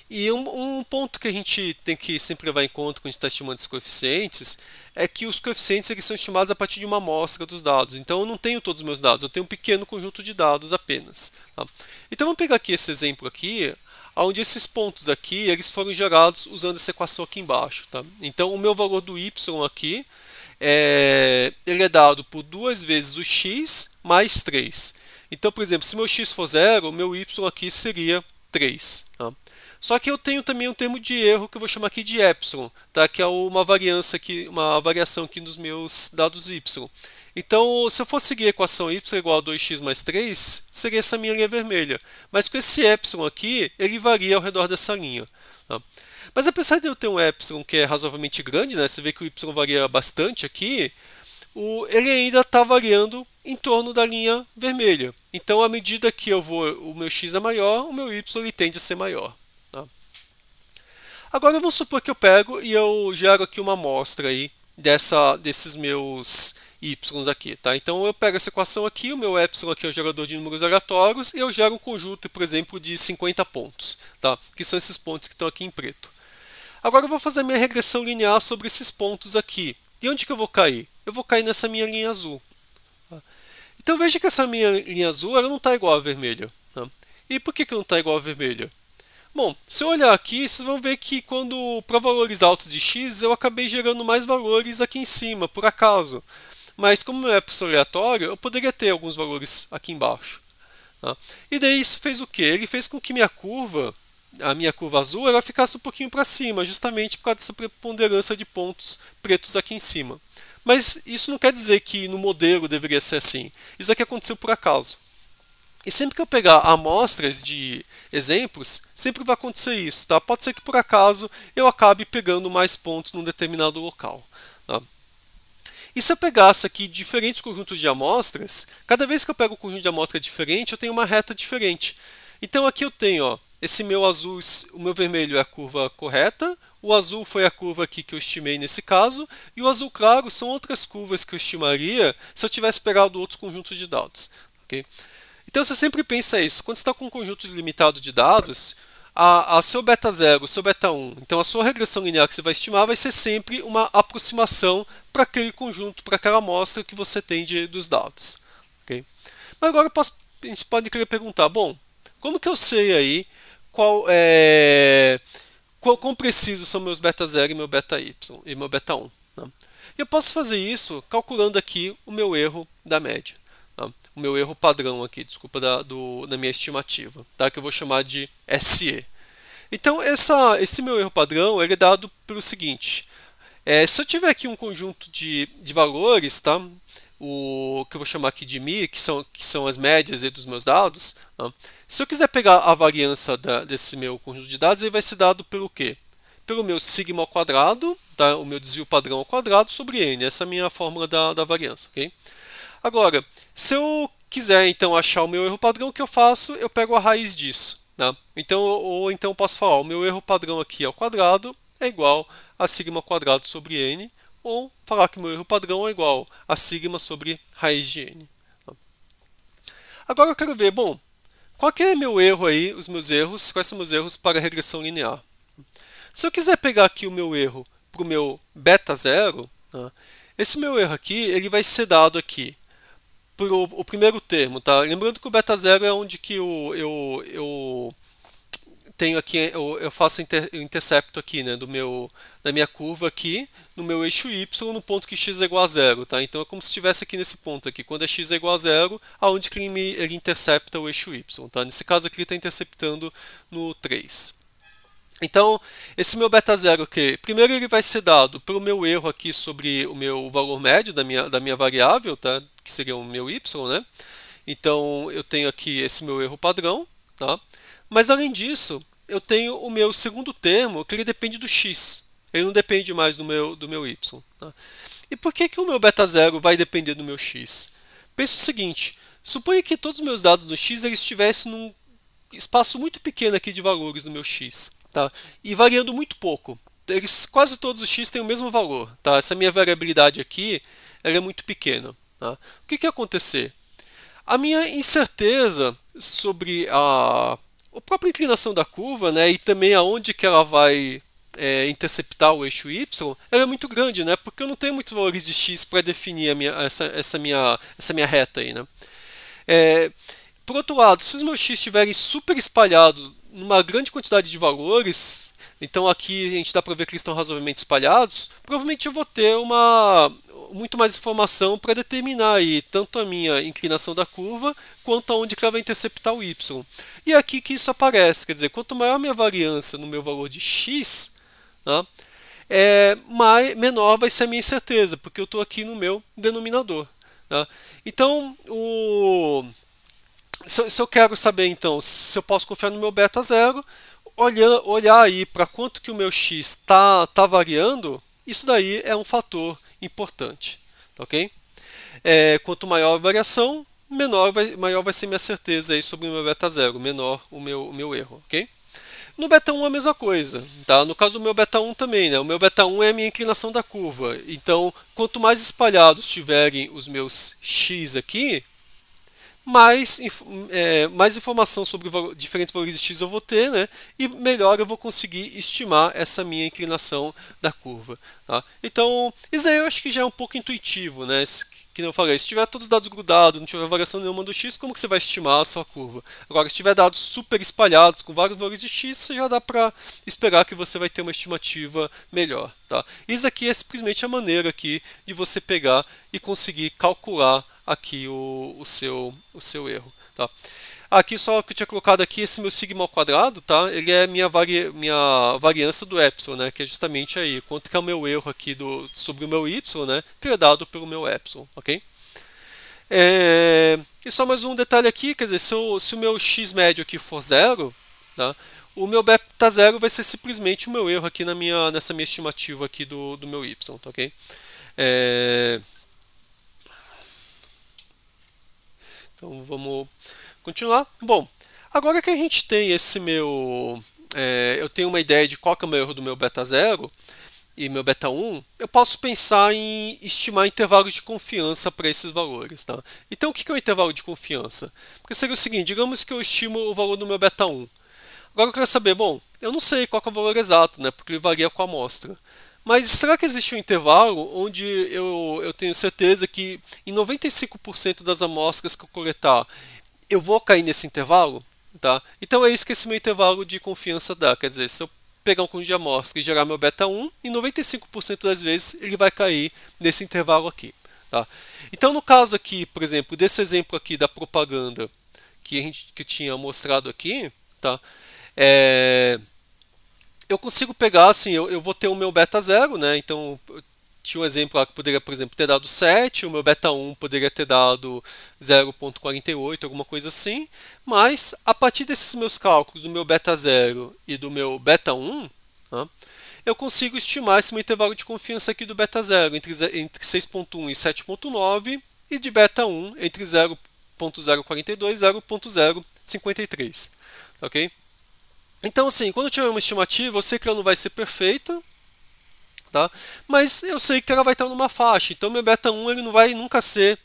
[SPEAKER 1] E um ponto que a gente tem que sempre levar em conta quando a gente está estimando esses coeficientes é que os coeficientes eles são estimados a partir de uma amostra dos dados. Então eu não tenho todos os meus dados, eu tenho um pequeno conjunto de dados apenas. Tá? Então vamos pegar aqui esse exemplo aqui, onde esses pontos aqui eles foram gerados usando essa equação aqui embaixo. Tá? Então o meu valor do y aqui ele é dado por 2 vezes o x mais 3. Então, por exemplo, se meu x for 0, o meu y aqui seria 3. Tá? Só que eu tenho também um termo de erro que eu vou chamar aqui de epsilon, tá? Que é uma variação aqui nos meus dados y. Então, se eu for seguir a equação y igual a 2x mais 3, seria essa minha linha vermelha. Mas com esse epsilon aqui, ele varia ao redor dessa linha. Tá? Mas apesar de eu ter um epsilon que é razoavelmente grande, né, você vê que o y varia bastante aqui, ele ainda está variando em torno da linha vermelha. Então, à medida que o meu x é maior, o meu y ele tende a ser maior. Tá? Agora, vamos supor que eu pego e eu gero aqui uma amostra aí desses meus y aqui, tá? Então eu pego essa equação aqui, o meu epsilon aqui é o gerador de números aleatórios, e eu gero um conjunto, por exemplo, de 50 pontos, tá? Que são esses pontos que estão aqui em preto. Agora eu vou fazer a minha regressão linear sobre esses pontos aqui. E onde que eu vou cair? Eu vou cair nessa minha linha azul. Tá? Então veja que essa minha linha azul ela não está igual à vermelha. Tá? E por que não está igual à vermelha? Bom, se eu olhar aqui, vocês vão ver que para valores altos de x, eu acabei gerando mais valores aqui em cima, por acaso. Mas como é epsilon aleatório, eu poderia ter alguns valores aqui embaixo. Tá? E daí isso fez o quê? Ele fez com que a minha curva azul ela ficasse um pouquinho para cima, justamente por causa dessa preponderância de pontos pretos aqui em cima. Mas isso não quer dizer que no modelo deveria ser assim. Isso aqui aconteceu por acaso. E sempre que eu pegar amostras de exemplos, sempre vai acontecer isso. Tá? Pode ser que por acaso eu acabe pegando mais pontos num determinado local. Tá? E se eu pegasse aqui diferentes conjuntos de amostras, cada vez que eu pego um conjunto de amostra diferente, eu tenho uma reta diferente. Então aqui eu tenho, ó, esse meu azul, o meu vermelho é a curva correta, o azul foi a curva aqui que eu estimei nesse caso, e o azul claro são outras curvas que eu estimaria se eu tivesse pegado outros conjuntos de dados. Okay? Então você sempre pensa isso, quando você está com um conjunto limitado de dados, a seu beta 0, o seu beta 1, então a sua regressão linear que você vai estimar vai ser sempre uma aproximação para aquele conjunto, para aquela amostra que você tem dos dados. Okay? Mas agora a gente pode querer perguntar, bom, como que eu sei aí quão precisos são meus beta 0 e meu beta y e meu beta 1? Tá? E eu posso fazer isso calculando aqui o meu erro da média. Tá? O meu erro padrão aqui, desculpa, da minha estimativa, tá? Que eu vou chamar de SE. Então, esse meu erro padrão ele é dado pelo seguinte. Se eu tiver aqui um conjunto de valores, tá? O que eu vou chamar aqui de mi, que são as médias dos meus dados, tá? Se eu quiser pegar a variância desse meu conjunto de dados, ele vai ser dado pelo quê? Pelo meu sigma ao quadrado, tá? O meu desvio padrão ao quadrado sobre n. Essa é a minha fórmula da variância. Okay? Agora, se eu quiser então achar o meu erro padrão, o que eu faço? Eu pego a raiz disso. Tá? Então eu posso falar, o meu erro padrão aqui ao quadrado é igual a sigma ao quadrado sobre n, ou falar que o meu erro padrão é igual a sigma sobre raiz de n. Tá? Agora eu quero ver, bom, qual que é meu erro aí, os meus erros, quais são meus erros para a regressão linear? Se eu quiser pegar aqui o meu erro para o meu beta zero, tá? Esse meu erro aqui ele vai ser dado aqui por o primeiro termo, tá? Lembrando que o beta zero é onde que eu tenho aqui, eu faço o intercepto aqui, né, da minha curva aqui, no meu eixo y, no ponto que x é igual a zero, tá? Então é como se estivesse aqui nesse ponto aqui, quando x é igual a zero, aonde que ele intercepta o eixo y, tá? Nesse caso aqui ele está interceptando no 3. Então, esse meu beta zero aqui, primeiro ele vai ser dado pelo meu erro aqui sobre o meu valor médio da minha variável, tá? Que seria o meu y, né? Então, eu tenho aqui esse meu erro padrão, tá? Mas além disso, eu tenho o meu segundo termo, que ele depende do x. Ele não depende mais do meu y. Tá? E por que o meu beta zero vai depender do meu x? Pensa o seguinte, suponha que todos os meus dados do x eles estivessem num espaço muito pequeno aqui de valores no meu x. Tá? E variando muito pouco. Quase todos os x têm o mesmo valor. Tá? Essa minha variabilidade aqui ela é muito pequena. Tá? O que vai acontecer? A minha incerteza sobre a própria inclinação da curva, né, e também aonde que ela vai interceptar o eixo y, ela é muito grande, né, porque eu não tenho muitos valores de x para definir essa minha reta aí, né. Por outro lado, se os meus x estiverem super espalhados numa grande quantidade de valores, então aqui a gente dá para ver que eles estão razoavelmente espalhados, provavelmente eu vou ter muito mais informação para determinar aí tanto a minha inclinação da curva quanto aonde que ela vai interceptar o y. E é aqui que isso aparece, quer dizer, quanto maior a minha variância no meu valor de x, tá, menor vai ser a minha incerteza, porque eu estou aqui no meu denominador. Tá? Então, se eu quero saber então se eu posso confiar no meu beta zero, olhar aí para quanto que o meu x está variando, isso daí é um fator importante, ok? Quanto maior a variação, maior vai ser minha certeza aí sobre o meu beta zero, menor o meu erro, ok? No beta 1 é a mesma coisa, tá? No caso do meu beta 1 também, né? O meu beta 1 é a minha inclinação da curva, então quanto mais espalhados tiverem os meus x aqui, mais informação sobre diferentes valores de x eu vou ter, né? E melhor eu vou conseguir estimar essa minha inclinação da curva. Tá? Então, isso aí eu acho que já é um pouco intuitivo, né? Que eu falei, se tiver todos os dados grudados, não tiver variação nenhuma do x, como que você vai estimar a sua curva? Agora, se tiver dados super espalhados com vários valores de x, já dá para esperar que você vai ter uma estimativa melhor. Tá? Isso aqui é simplesmente a maneira aqui de você pegar e conseguir calcular aqui o seu erro. Tá? Aqui só que eu tinha colocado aqui esse meu sigma ao quadrado, tá? Ele é minha variância do epsilon, né? Que é justamente aí quanto que é o meu erro aqui sobre o meu y, né? Que é dado pelo meu epsilon, ok? E só mais um detalhe aqui, quer dizer, se o meu x médio aqui for zero, tá? O meu beta zero vai ser simplesmente o meu erro aqui nessa minha estimativa aqui do meu y, tá, ok? Então vamos continuar. Bom, agora que a gente tem esse eu tenho uma ideia de qual que é o meu erro do meu beta 0 e meu beta 1, eu posso pensar em estimar intervalos de confiança para esses valores. Tá? Então o que é o intervalo de confiança? Porque seria o seguinte, digamos que eu estimo o valor do meu beta 1. Agora eu quero saber, bom, eu não sei qual que é o valor exato, né, porque ele varia com a amostra. Mas será que existe um intervalo onde eu tenho certeza que em 95% das amostras que eu coletar eu vou cair nesse intervalo? Tá? Então é isso que esse meu intervalo de confiança dá. Quer dizer, se eu pegar um conjunto de amostra e gerar meu beta 1, e 95% das vezes ele vai cair nesse intervalo aqui. Tá? Então, no caso aqui, por exemplo, desse exemplo aqui da propaganda que eu tinha mostrado aqui, tá? Eu consigo pegar, assim, eu vou ter o meu beta 0, né? Então, tinha um exemplo lá que poderia, por exemplo, ter dado 7, o meu beta 1 poderia ter dado 0,48, alguma coisa assim, mas a partir desses meus cálculos do meu beta 0 e do meu beta 1, tá? Eu consigo estimar esse meu intervalo de confiança aqui do beta 0 entre 6,1 e 7,9 e de beta 1 entre 0,042 e 0,053, ok? Então, assim, quando eu tiver uma estimativa, eu sei que ela não vai ser perfeita, tá? Mas eu sei que ela vai estar numa faixa. Então, meu beta 1 ele não vai nunca ser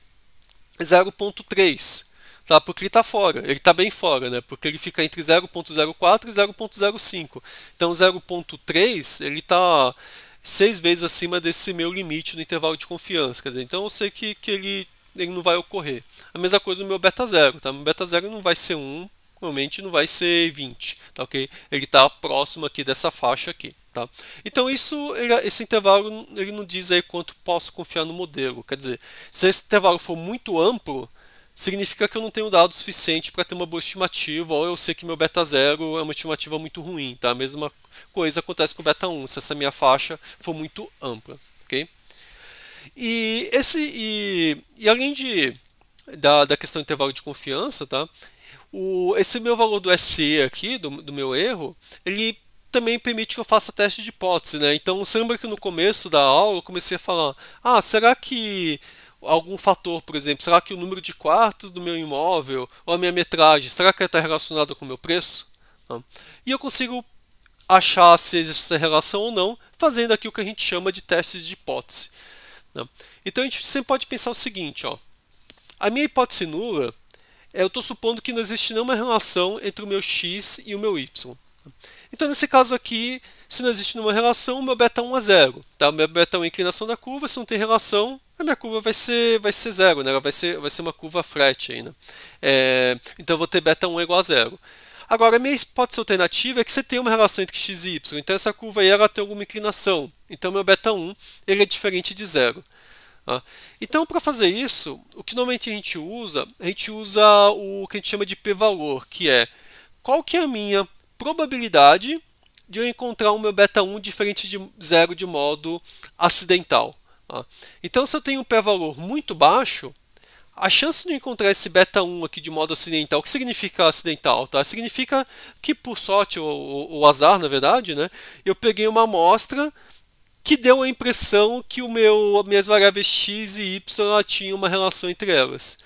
[SPEAKER 1] 0,3, tá? Porque ele está fora, ele está bem fora, né? Porque ele fica entre 0,04 e 0,05. Então, 0,3 ele está 6 vezes acima desse meu limite no intervalo de confiança. Quer dizer, então eu sei que ele não vai ocorrer. A mesma coisa no meu beta 0, tá? Meu beta 0 não vai ser 1, normalmente não vai ser 20, tá, ok? Ele está próximo aqui dessa faixa aqui, tá? Então esse intervalo ele não diz aí quanto posso confiar no modelo. Quer dizer, se esse intervalo for muito amplo, significa que eu não tenho dado suficiente para ter uma boa estimativa, ou eu sei que meu beta 0 é uma estimativa muito ruim, tá? A mesma coisa acontece com o beta 1, se essa minha faixa for muito ampla, ok? E além da questão do intervalo de confiança, tá? Esse meu valor do SE aqui, do meu erro, ele também permite que eu faça teste de hipótese, né? Então, você lembra que no começo da aula eu comecei a falar, será que algum fator, por exemplo, será que o número de quartos do meu imóvel ou a minha metragem, será que está relacionado com o meu preço? E eu consigo achar se existe essa relação ou não, fazendo aqui o que a gente chama de testes de hipótese. Então, a gente sempre pode pensar o seguinte, a minha hipótese nula, eu estou supondo que não existe nenhuma relação entre o meu x e o meu y. Então, nesse caso aqui, se não existe nenhuma relação, o meu beta 1 é 0. Tá? O meu beta 1 é a inclinação da curva, se não tem relação, a minha curva vai ser 0, né? Ela vai ser uma curva flat aí, né? Então, eu vou ter beta 1 igual a 0. Agora, a minha hipótese alternativa é que você tem uma relação entre x e y. Então, essa curva aí ela tem alguma inclinação. Então, meu beta 1 ele é diferente de 0. Então, para fazer isso, o que normalmente a gente usa o que a gente chama de p-valor, que é qual que é a minha probabilidade de eu encontrar o meu beta 1 diferente de 0 de modo acidental. Então, se eu tenho um p-valor muito baixo, a chance de eu encontrar esse beta 1 aqui de modo acidental, o que significa acidental? Tá? Significa que, por sorte ou azar, na verdade, né, eu peguei uma amostra que deu a impressão que minhas variáveis x e y tinham uma relação entre elas.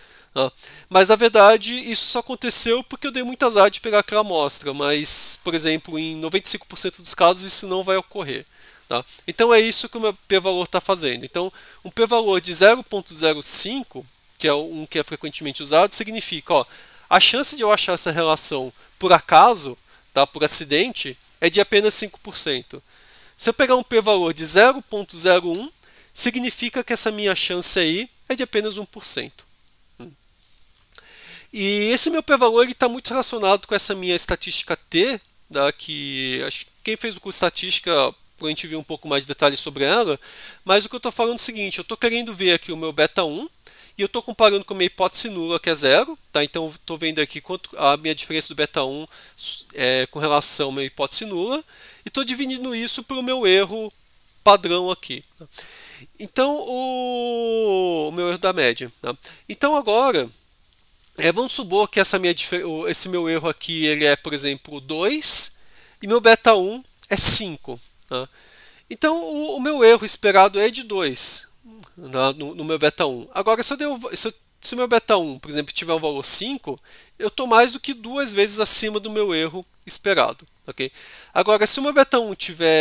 [SPEAKER 1] Mas, na verdade, isso só aconteceu porque eu dei muito azar de pegar aquela amostra, mas, por exemplo, em 95% dos casos isso não vai ocorrer. Tá? Então é isso que o meu p-valor está fazendo. Então, um p-valor de 0,05, que é um que é frequentemente usado, significa a chance de eu achar essa relação por acaso, tá, por acidente, é de apenas 5%. Se eu pegar um p-valor de 0,01, significa que essa minha chance aí é de apenas 1%. E esse meu p-valor está muito relacionado com essa minha estatística T, que acho que quem fez o curso de estatística, a gente viu um pouco mais de detalhes sobre ela, mas o que eu estou falando é o seguinte, eu estou querendo ver aqui o meu beta 1, e eu estou comparando com a minha hipótese nula, que é 0, tá? Então eu estou vendo aqui quanto a minha diferença do beta 1 com relação à minha hipótese nula, e estou dividindo isso pelo meu erro padrão aqui. Então, o meu erro da média. Tá? Então agora, vamos supor que esse meu erro aqui ele é, por exemplo, 2, e meu beta 1 é 5. Tá? Então o meu erro esperado é de 2 no meu beta 1. Agora, se o meu beta 1, por exemplo, tiver um valor 5, eu estou mais do que 2 vezes acima do meu erro esperado. Okay? Agora, se o meu beta 1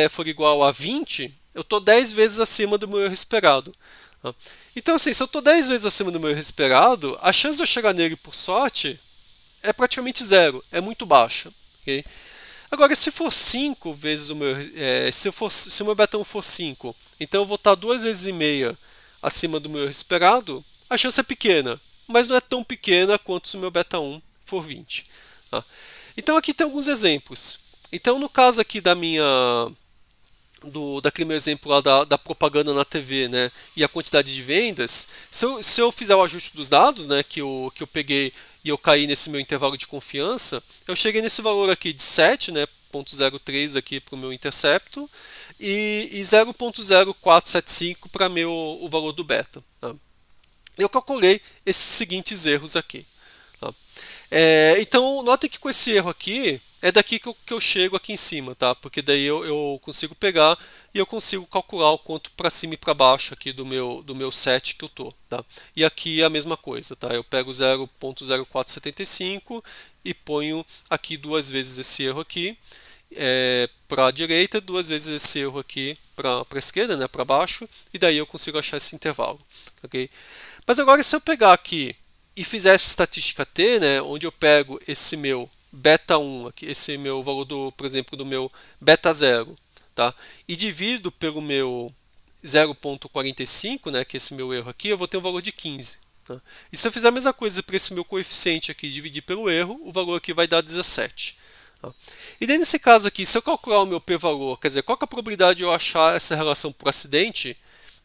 [SPEAKER 1] for igual a 20, eu estou 10 vezes acima do meu erro esperado. Tá? Então, assim, se eu estou 10 vezes acima do meu erro esperado, a chance de eu chegar nele por sorte é praticamente 0, é muito baixa. Okay? Agora, se for 5 vezes o meu se o meu beta 1 for 5, então eu vou estar 2 vezes e meia acima do meu erro esperado, a chance é pequena, mas não é tão pequena quanto se o meu beta 1 for 20. Tá? Então aqui tem alguns exemplos. Então, no caso aqui daquele meu exemplo lá da propaganda na TV, né, e a quantidade de vendas, se eu fizer o ajuste dos dados, né, que eu peguei e eu caí nesse meu intervalo de confiança, eu cheguei nesse valor aqui de 7, né, 0,03 aqui para o meu intercepto e 0,0475 para o valor do beta. Tá? Eu calculei esses seguintes erros aqui. Tá? Então, notem que com esse erro aqui, é daqui que eu chego aqui em cima, tá? Porque daí eu consigo pegar e eu consigo calcular o quanto para cima e para baixo aqui do meu set que eu tô, tá? E aqui é a mesma coisa, tá? Eu pego 0,0475 e ponho aqui duas vezes esse erro aqui para a direita, duas vezes esse erro aqui para a esquerda, né? Para baixo, e daí eu consigo achar esse intervalo, ok? Mas agora se eu pegar aqui e fizer essa estatística T, né, onde eu pego esse meu beta 1, aqui, esse meu valor, por exemplo, do meu beta 0, tá, e divido pelo meu 0,45, né, que é esse meu erro aqui, eu vou ter um valor de 15. Tá? E se eu fizer a mesma coisa para esse meu coeficiente aqui, dividir pelo erro, o valor aqui vai dar 17. Tá? E daí nesse caso aqui, se eu calcular o meu p-valor, quer dizer, qual que é a probabilidade de eu achar essa relação por acidente,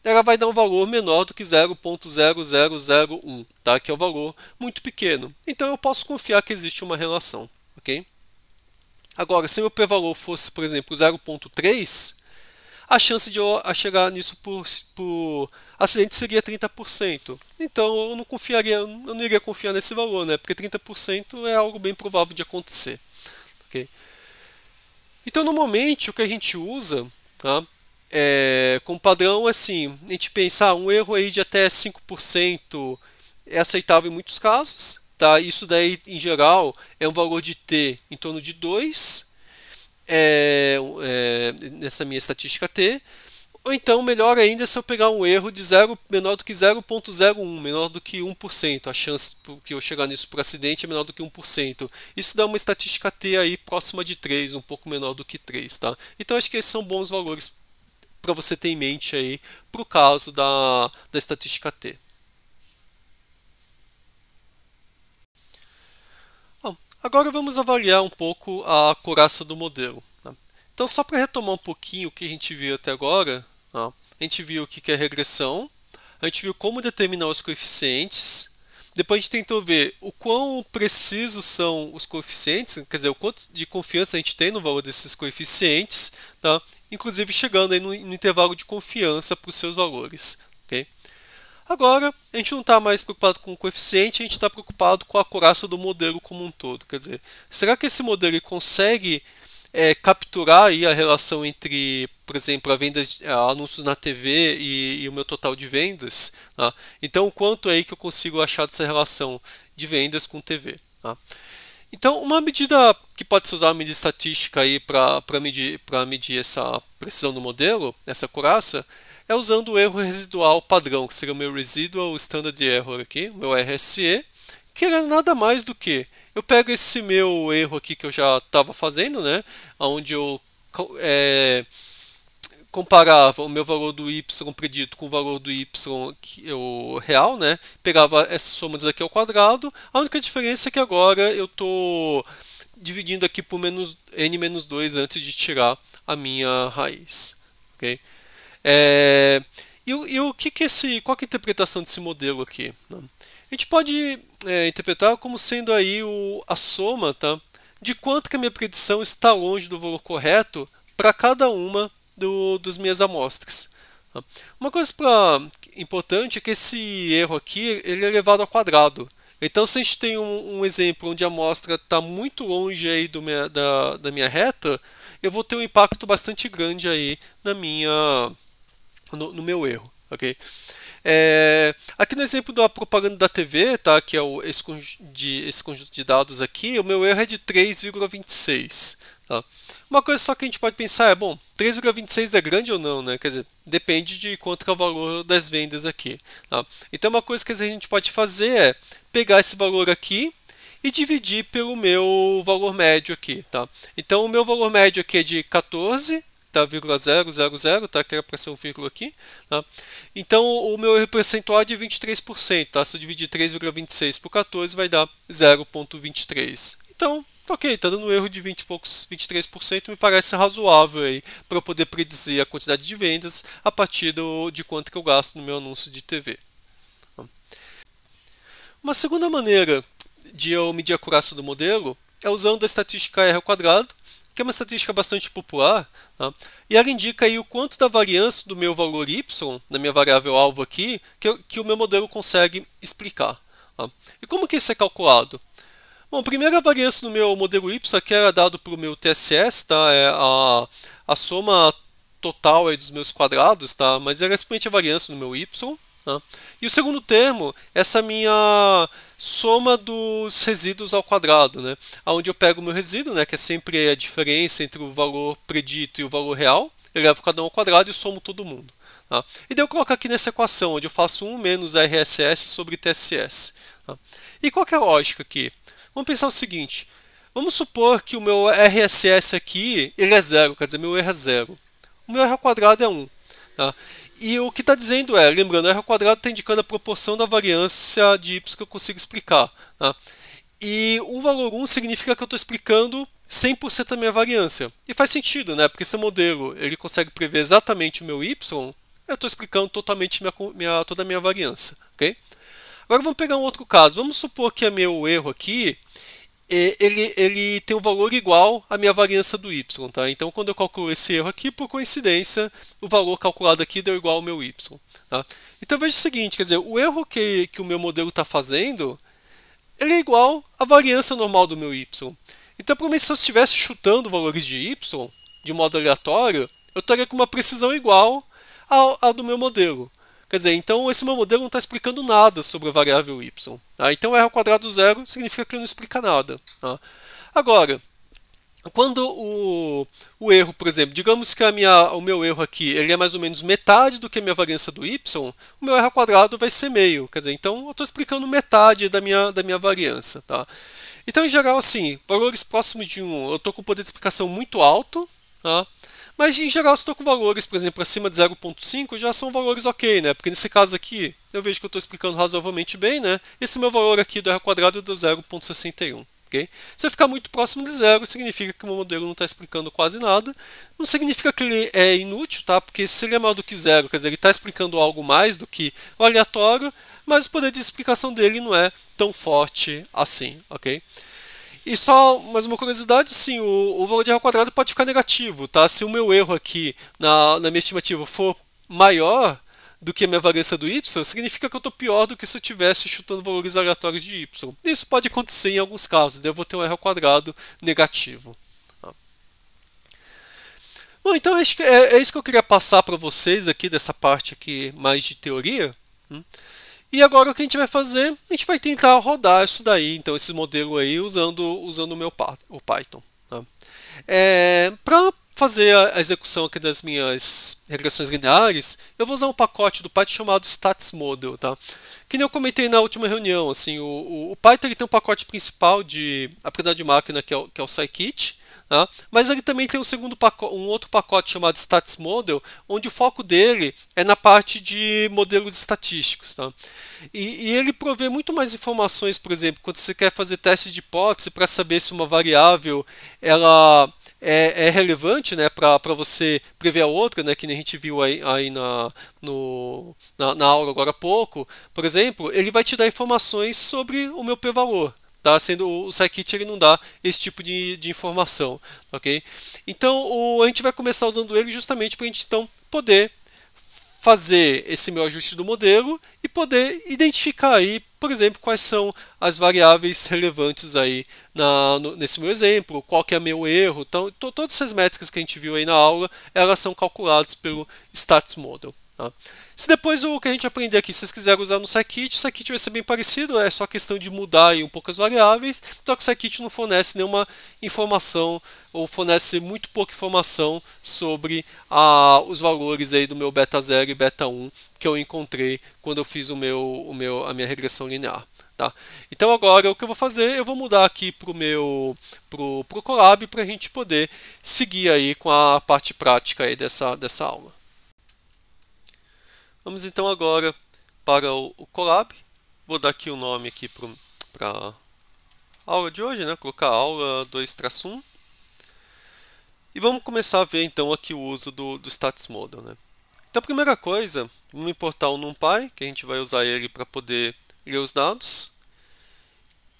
[SPEAKER 1] ela vai dar um valor menor do que 0,0001, tá? Que é um valor muito pequeno. Então eu posso confiar que existe uma relação. Okay? Agora, se meu p-valor fosse, por exemplo, 0,3, a chance de eu chegar nisso por acidente seria 30%. Então eu não iria confiar nesse valor, né? Porque 30% é algo bem provável de acontecer. Okay? Então, normalmente, o que a gente usa, tá? Como padrão, assim, a gente pensa um erro aí de até 5% é aceitável em muitos casos. Tá? Isso daí, em geral, é um valor de t em torno de 2, nessa minha estatística t. Ou então, melhor ainda, se eu pegar um erro de menor do que 0,01, menor do que 1%. A chance que eu chegar nisso por acidente é menor do que 1%. Isso dá uma estatística t aí próxima de 3, um pouco menor do que 3. Tá? Então, acho que esses são bons valores para você ter em mente aí para o caso da estatística T. Bom, agora vamos avaliar um pouco a acurácia do modelo. Tá? Então, só para retomar um pouquinho o que a gente viu até agora, tá? A gente viu o que é regressão, a gente viu como determinar os coeficientes, depois a gente tentou ver o quão precisos são os coeficientes, quer dizer, o quanto de confiança a gente tem no valor desses coeficientes, tá? Inclusive chegando aí no intervalo de confiança para os seus valores. Okay? Agora, a gente não está mais preocupado com o coeficiente, a gente está preocupado com a acurácia do modelo como um todo. Quer dizer, será que esse modelo consegue capturar aí a relação entre, por exemplo, anúncios na TV e o meu total de vendas? Tá? Então, o quanto aí que eu consigo achar dessa relação de vendas com TV? Tá? Então, uma medida que pode ser usada, uma medida estatística aí para medir essa precisão do modelo, essa acurácia, é usando o erro residual padrão, que seria o meu Residual Standard Error aqui, o meu RSE, que é nada mais do que eu pego esse meu erro aqui que eu já estava fazendo, né, onde eu comparava o meu valor do y predito com o valor do y real, né? Pegava essas somas aqui ao quadrado. A única diferença é que agora eu estou dividindo aqui por n-2 antes de tirar a minha raiz. Okay? Qual que é a interpretação desse modelo aqui? A gente pode interpretar como sendo aí a soma, tá, de quanto que a minha predição está longe do valor correto para cada uma das minhas amostras. Uma coisa importante é que esse erro aqui ele é elevado ao quadrado. Então, se a gente tem um exemplo onde a amostra está muito longe aí da minha reta, eu vou ter um impacto bastante grande aí no meu erro. Okay? Aqui no exemplo da propaganda da TV, tá, que é esse conjunto de dados aqui, o meu erro é de 3,26. Tá? Uma coisa só que a gente pode pensar bom, 3,26 é grande ou não, né? Quer dizer, depende de quanto é o valor das vendas aqui. Tá? Então, uma coisa que a gente pode fazer é pegar esse valor aqui e dividir pelo meu valor médio aqui. Tá? Então, o meu valor médio aqui é de 14, tá, 0,000, tá, que era para ser um vírgula aqui. Tá? Então, o meu erro percentual é de 23%. Tá? Se eu dividir 3,26 por 14, vai dar 0,23. Então, ok, está dando um erro de 20 e poucos, 23%, me parece razoável aí para eu poder predizer a quantidade de vendas a partir de quanto que eu gasto no meu anúncio de TV. Uma segunda maneira de eu medir a acurácia do modelo é usando a estatística R ao quadrado, que é uma estatística bastante popular, tá? E ela indica aí o quanto da variância do meu valor y, na minha variável alvo aqui, que o meu modelo consegue explicar. Tá? E como que isso é calculado? Bom, primeiro a variância no meu modelo y, que era dado para o meu TSS, tá? É a soma total aí dos meus quadrados, tá? Mas era simplesmente a variância no meu y. Tá? E o segundo termo, essa minha soma dos resíduos ao quadrado, né? Onde eu pego o meu resíduo, né? Que é sempre a diferença entre o valor predito e o valor real, eu levo cada um ao quadrado e somo todo mundo. Tá? E daí eu coloco aqui nessa equação, onde eu faço 1 menos RSS sobre TSS. Tá? E qual que é a lógica aqui? Vamos pensar o seguinte, vamos supor que o meu RSS aqui ele é zero, quer dizer, meu erro é zero. O meu erro ao quadrado é 1. Tá? E o que está dizendo é, lembrando, o erro ao quadrado está indicando a proporção da variância de y que eu consigo explicar. Tá? E o valor 1 significa que eu estou explicando 100% da minha variância. E faz sentido, né? Porque esse modelo ele consegue prever exatamente o meu y, eu estou explicando totalmente toda a minha variância. Okay? Agora vamos pegar um outro caso. Vamos supor que o meu erro aqui ele tem um valor igual à minha variância do y. Tá? Então, quando eu calculo esse erro aqui, por coincidência, o valor calculado aqui deu igual ao meu y. Tá? Então, veja o seguinte, quer dizer, o erro que o meu modelo está fazendo ele é igual à variância normal do meu y. Então, provavelmente, se eu estivesse chutando valores de y de modo aleatório, eu estaria com uma precisão igual ao do meu modelo. Quer dizer, então esse meu modelo não está explicando nada sobre a variável y. Tá? Então r ao quadrado zero significa que ele não explica nada. Tá? Agora, quando o erro, por exemplo, digamos que o meu erro aqui ele é mais ou menos metade do que a minha variância do y, o meu r ao quadrado vai ser meio. Quer dizer, então eu estou explicando metade da minha variância. Tá? Então, em geral, assim, valores próximos de 1, eu estou com um poder de explicação muito alto. Tá? Mas em geral, se estou com valores, por exemplo, acima de 0,5, já são valores ok, né? Porque nesse caso aqui, eu vejo que eu estou explicando razoavelmente bem, né? Esse meu valor aqui do r ao quadrado é do 0,61. Okay? Se eu ficar muito próximo de zero, significa que o meu modelo não está explicando quase nada. Não significa que ele é inútil, tá? Porque se ele é maior do que zero, quer dizer, ele está explicando algo mais do que o aleatório, mas o poder de explicação dele não é tão forte assim, ok? E só mais uma curiosidade, sim, o valor de r ao quadrado pode ficar negativo, tá? Se o meu erro aqui na minha estimativa for maior do que a minha variância do y, significa que eu estou pior do que se eu estivesse chutando valores aleatórios de y. Isso pode acontecer em alguns casos, daí eu vou ter um r ao quadrado negativo. Tá? Bom, então é isso que eu queria passar para vocês aqui dessa parte aqui mais de teoria. E agora o que a gente vai fazer? A gente vai tentar rodar isso daí, então esse modelo aí usando o Python. Tá? Para fazer a execução aqui das minhas regressões lineares, eu vou usar um pacote do Python chamado statsmodel. Tá? Que nem eu comentei na última reunião, assim, o Python ele tem um pacote principal de aprendizagem de máquina que é o scikit. Tá? Mas ele também tem um outro pacote chamado statsmodel, onde o foco dele é na parte de modelos estatísticos. Tá? E ele provê muito mais informações, por exemplo, quando você quer fazer testes de hipótese para saber se uma variável ela é relevante, né, para você prever a outra, né, que nem a gente viu aí na aula agora há pouco. Por exemplo, ele vai te dar informações sobre o meu p-valor. Tá? Sendo o scikit ele não dá esse tipo de informação, ok? Então a gente vai começar usando ele justamente para a gente então poder fazer esse meu ajuste do modelo e poder identificar aí, por exemplo, quais são as variáveis relevantes aí nesse meu exemplo, qual que é meu erro. Então, todas essas métricas que a gente viu aí na aula, elas são calculadas pelo statsmodel. Tá? Se depois o que a gente aprender aqui, se vocês quiserem usar no scikit, o scikit vai ser bem parecido, é só questão de mudar aí um pouco as variáveis, só que o scikit não fornece nenhuma informação ou fornece muito pouca informação sobre os valores aí do meu beta 0 e beta 1 que eu encontrei quando eu fiz a minha regressão linear. Tá? Então agora o que eu vou fazer, eu vou mudar aqui pro Colab para a gente poder seguir aí com a parte prática aí dessa aula. Vamos então agora para o Colab. Vou dar aqui o nome aqui para aula de hoje, né? Colocar aula 2-1. E vamos começar a ver então aqui o uso do Stats Model, né? Então a primeira coisa, vamos importar o NumPy, que a gente vai usar ele para poder ler os dados.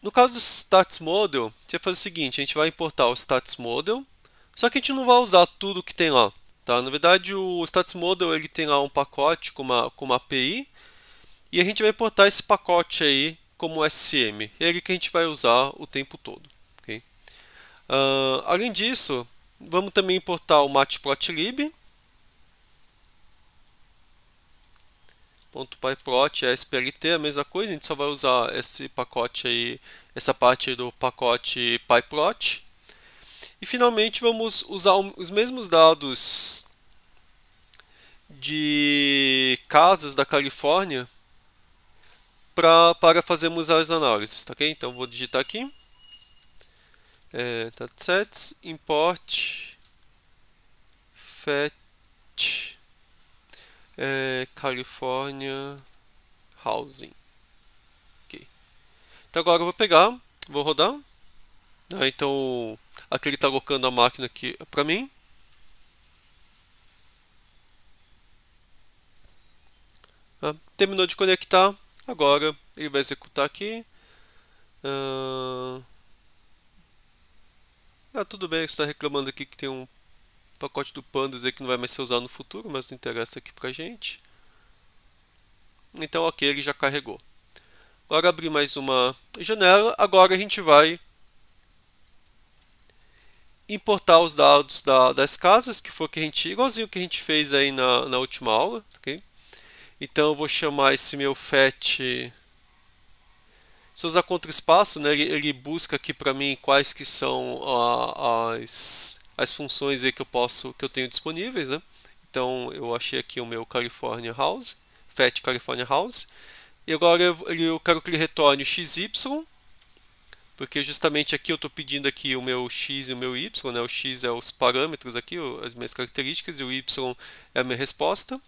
[SPEAKER 1] No caso do Stats Model, a gente vai fazer o seguinte, a gente vai importar o Stats Model, só que a gente não vai usar tudo que tem lá. Tá? Na verdade, o Stats Model ele tem lá um pacote com uma API, e a gente vai importar esse pacote aí como SM. É ele que a gente vai usar o tempo todo. Okay? Além disso, vamos também importar o matplotlib. .pyplot é SPLT, a mesma coisa, a gente só vai usar esse pacote aí, essa parte aí do pacote pyplot. E finalmente vamos usar os mesmos dados de casas da Califórnia para fazermos as análises, tá ok? Então vou digitar aqui, datasets, import, fetch, California Housing. Okay. Então agora eu vou pegar, vou rodar. Então aqui ele está alocando a máquina aqui para mim. Terminou de conectar, agora ele vai executar aqui. Tudo bem, você está reclamando aqui que tem um pacote do Pandas aí que não vai mais ser usado no futuro, mas não interessa aqui pra gente. Então ok, ele já carregou. Agora abrir mais uma janela, agora a gente vai importar os dados das casas, que foi que a gente, igualzinho que a gente fez aí na última aula. Okay? Então eu vou chamar esse meu fetch. Se eu usar contra-espaço, né, ele busca aqui para mim quais que são as funções aí que eu tenho disponíveis, né? Então eu achei aqui o meu California House, fetch California House. E agora eu quero que ele retorne o XY, porque justamente aqui eu estou pedindo aqui o meu X e o meu Y, né? O X é os parâmetros aqui, as minhas características, e o Y é a minha resposta.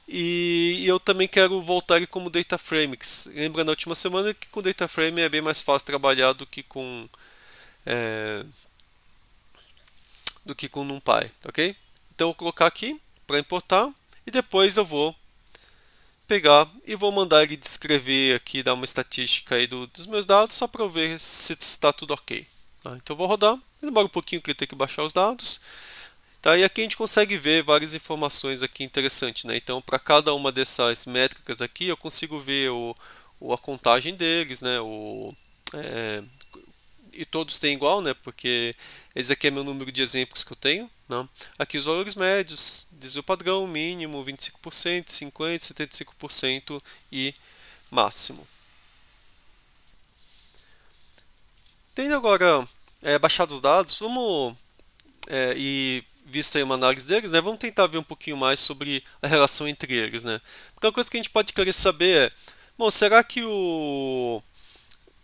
[SPEAKER 1] E eu também quero voltar ele como data frame. Lembra na última semana que com data frame é bem mais fácil trabalhar do que com NumPy, ok? Então eu vou colocar aqui para importar e depois eu vou pegar e vou mandar ele descrever aqui, dar uma estatística aí dos meus dados só para eu ver se está tudo ok. Então eu vou rodar, demora um pouquinho que ele tem que baixar os dados. Tá, e aqui a gente consegue ver várias informações aqui interessantes, né? Então, para cada uma dessas métricas aqui, eu consigo ver a contagem deles, né? E todos têm igual, né? Porque esse aqui é meu número de exemplos que eu tenho. Né? Aqui os valores médios, desvio padrão, mínimo 25%, 50%, 75% e máximo. Tendo agora baixado os dados, vamos e vista aí uma análise deles, né, vamos tentar ver um pouquinho mais sobre a relação entre eles, né? Porque uma coisa que a gente pode querer saber é, bom, será que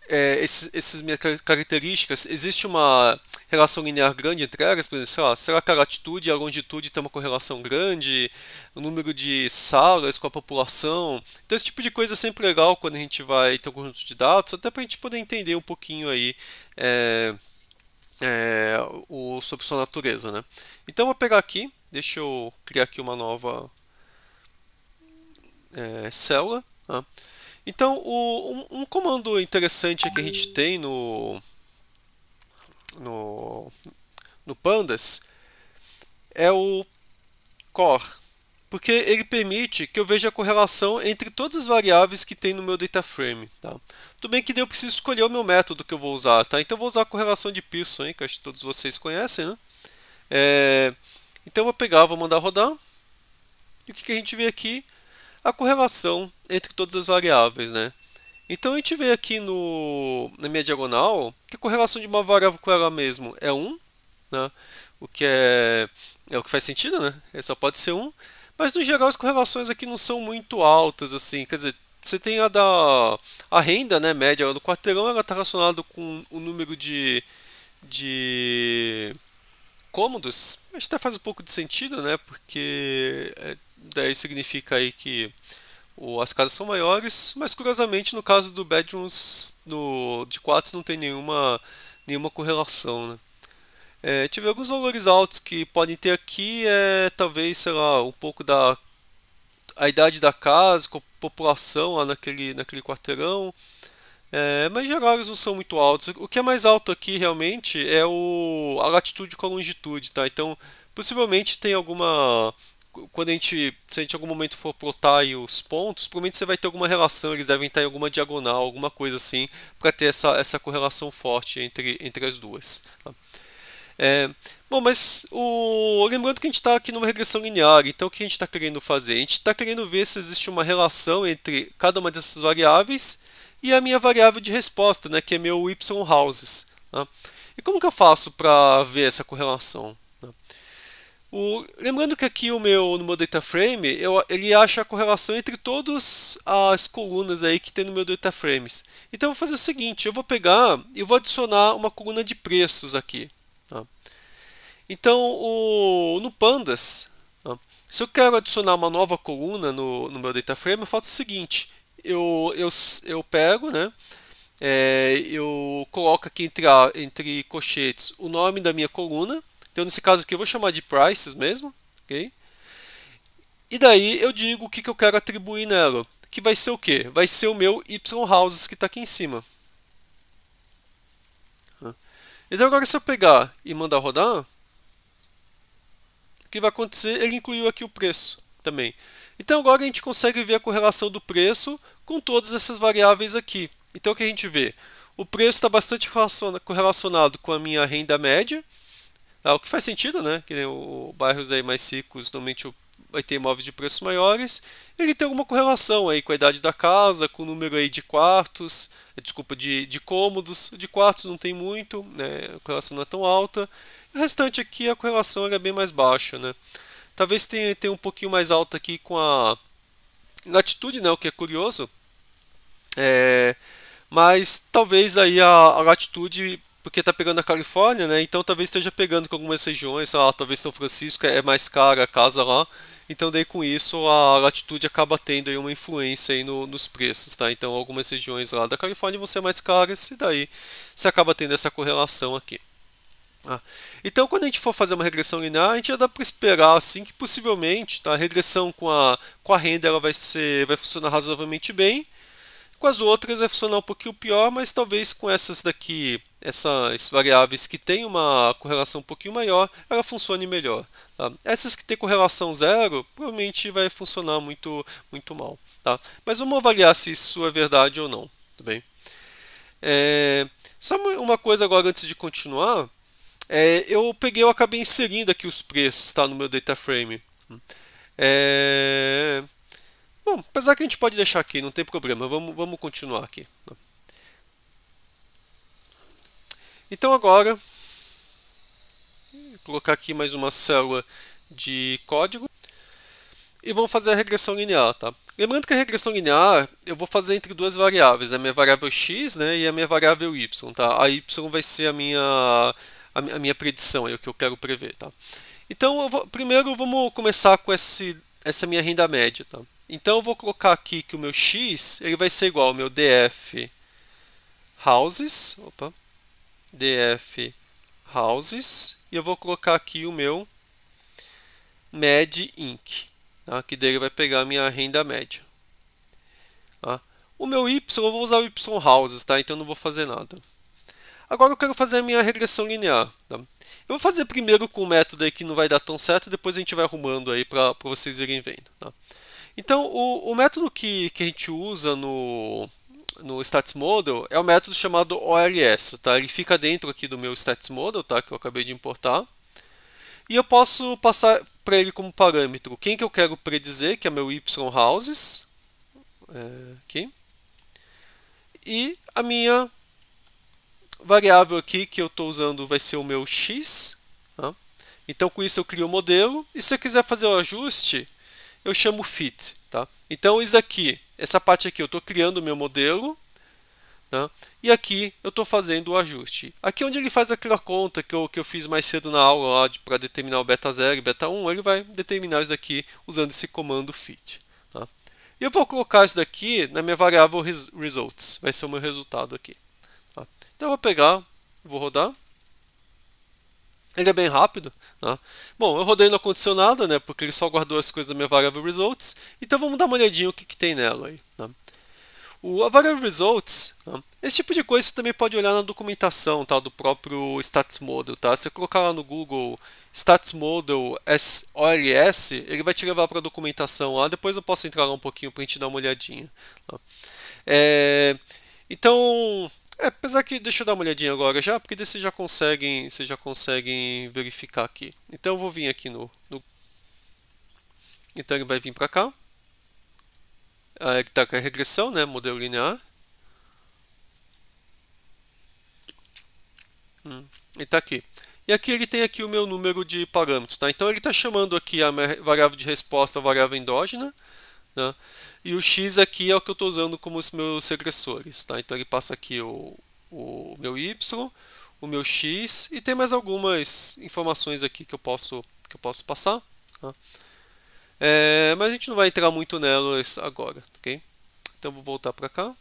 [SPEAKER 1] essas minhas características, existe uma relação linear grande entre elas? Por exemplo, sei lá, será que a latitude e a longitude têm uma correlação grande? O número de salas com a população? Então esse tipo de coisa é sempre legal quando a gente vai ter um conjunto de dados, até para a gente poder entender um pouquinho aí sobre sua natureza, né? Então eu vou pegar aqui, deixa eu criar aqui uma nova célula. Tá? Então um comando interessante que a gente tem no Pandas é o core, porque ele permite que eu veja a correlação entre todas as variáveis que tem no meu data frame. Tá? Tudo bem que daí eu preciso escolher o meu método que eu vou usar, tá? Então eu vou usar a correlação de Pearson, que acho que todos vocês conhecem, né? Então eu vou pegar, vou mandar rodar, e o que a gente vê aqui? A correlação entre todas as variáveis, né? Então a gente vê aqui na minha diagonal que a correlação de uma variável com ela mesmo é 1, né? O que é o que faz sentido, né? Só pode ser 1. Mas no geral as correlações aqui não são muito altas, assim, quer dizer, você tem a renda, né, média no quarteirão, ela está relacionada com o número de cômodos. Acho que até faz um pouco de sentido, né, porque daí significa aí que As casas são maiores, mas curiosamente no caso do bedrooms de quartos não tem nenhuma correlação, né? Tive alguns valores altos que podem ter aqui, talvez, sei lá, um pouco da a idade da casa, com a população lá naquele quarteirão. Mas em geral eles não são muito altos. O que é mais alto aqui realmente é a latitude com a longitude, tá? Então, possivelmente tem alguma. Se a gente em algum momento for plotar aí os pontos, provavelmente você vai ter alguma relação, eles devem estar em alguma diagonal, alguma coisa assim, para ter essa correlação forte entre as duas. Tá? É, Bom, mas lembrando que a gente está aqui numa regressão linear, então o que a gente está querendo fazer? A gente está querendo ver se existe uma relação entre cada uma dessas variáveis e a minha variável de resposta, né, que é meu y houses. Tá? E como que eu faço para ver essa correlação? Tá? Lembrando que aqui no meu data frame, ele acha a correlação entre todas as colunas aí que tem no meu data frames. Então eu vou fazer o seguinte, eu vou pegar e vou adicionar uma coluna de preços aqui. Tá? Então, no Pandas, tá? Se eu quero adicionar uma nova coluna no meu data frame, eu faço o seguinte: eu pego, né, eu coloco aqui entre colchetes o nome da minha coluna. Então, nesse caso aqui, eu vou chamar de prices mesmo. Okay? E daí eu digo o que eu quero atribuir nela. Que vai ser o quê? Vai ser o meu y houses que está aqui em cima. Então, agora se eu pegar e mandar rodar, o que vai acontecer? Ele incluiu aqui o preço também. Então agora a gente consegue ver a correlação do preço com todas essas variáveis aqui. Então o que a gente vê? O preço está bastante correlacionado com a minha renda média, o que faz sentido, né? Que nem bairros aí mais ricos normalmente vai ter imóveis de preços maiores. Ele tem alguma correlação aí com a idade da casa, com o número aí de quartos, desculpa, de cômodos. De quartos não tem muito, né? A correlação não é tão alta. O restante aqui a correlação é bem mais baixa, né? Talvez tenha um pouquinho mais alta aqui com a latitude, né? O que é curioso. Mas talvez aí a latitude, porque está pegando a Califórnia, né? Então talvez esteja pegando com algumas regiões, talvez São Francisco é mais cara a casa lá. Então daí com isso a latitude acaba tendo aí uma influência aí nos preços, tá? Então algumas regiões lá da Califórnia vão ser mais caras e daí você acaba tendo essa correlação aqui. Então, quando a gente for fazer uma regressão linear, a gente já dá para esperar assim que possivelmente, tá, a regressão com a renda ela vai funcionar razoavelmente bem. Com as outras vai funcionar um pouquinho pior, mas talvez com essas daqui, essas variáveis que têm uma correlação um pouquinho maior, ela funcione melhor. Tá? Essas que têm correlação zero, provavelmente vai funcionar muito mal. Tá? Mas vamos avaliar se isso é verdade ou não. Tudo bem? Só uma coisa agora antes de continuar. Eu acabei inserindo aqui os preços, tá, no meu data frame. Bom, apesar que a gente pode deixar aqui, não tem problema, vamos continuar aqui. Então agora, vou colocar aqui mais uma célula de código e vamos fazer a regressão linear, tá? Lembrando que a regressão linear eu vou fazer entre duas variáveis, a minha variável x, né, e a minha variável y, tá? A y vai ser a minha predição, o que eu quero prever, tá? Então, primeiro vamos começar com essa minha renda média, tá? Então, eu vou colocar aqui que o meu x ele vai ser igual ao meu df houses, e eu vou colocar aqui o meu med inc, tá? Que dele vai pegar a minha renda média. Tá? O meu y, eu vou usar o y houses, tá? Então, eu não vou fazer nada. Agora eu quero fazer a minha regressão linear. Tá? Eu vou fazer primeiro com um método aí que não vai dar tão certo, depois a gente vai arrumando aí para vocês irem vendo. Tá? Então, o método que a gente usa no Stats Model é o método chamado OLS. Tá? Ele fica dentro aqui do meu Stats Model, tá? Que eu acabei de importar. E eu posso passar para ele como parâmetro quem que eu quero predizer, que é meu y houses. Aqui. E a minha variável aqui que eu estou usando vai ser o meu x. Tá? Então, com isso eu crio o modelo. E se eu quiser fazer o ajuste, eu chamo fit. Tá? Então, isso aqui, essa parte aqui, eu estou criando o meu modelo. Tá? E aqui eu estou fazendo o ajuste. Aqui onde ele faz aquela conta que eu fiz mais cedo na aula para determinar o beta 0 e beta 1, ele vai determinar isso aqui usando esse comando fit. Tá? E E eu vou colocar isso daqui na minha variável results, vai ser o meu resultado aqui. Tá? Então eu vou pegar, vou rodar. Ele é bem rápido. Tá? Bom, eu rodei não aconteceu nada, né? Porque ele só guardou as coisas da minha variável results. Então vamos dar uma olhadinha o que tem nela aí. Tá? A variável results, tá? Esse tipo de coisa você também pode olhar na documentação, tá? Do próprio Stats Model. Tá? Se você colocar lá no Google Stats Model OLS, ele vai te levar para a documentação lá. Depois eu posso entrar lá um pouquinho para a gente dar uma olhadinha. Tá? Então, apesar que deixa eu dar uma olhadinha agora já, porque daí vocês já conseguem verificar aqui. Então eu vou vir aqui então ele vai vir para cá. Ele está com a regressão, né, modelo linear. E está aqui. E aqui ele tem aqui o meu número de parâmetros, tá? Então ele está chamando aqui a minha variável de resposta, a variável endógena, né? E o x aqui é o que eu estou usando como os meus regressores, tá? Então ele passa aqui o meu y, o meu x e tem mais algumas informações aqui que eu posso passar, tá? Mas a gente não vai entrar muito nelas agora, ok? Então vou voltar para cá.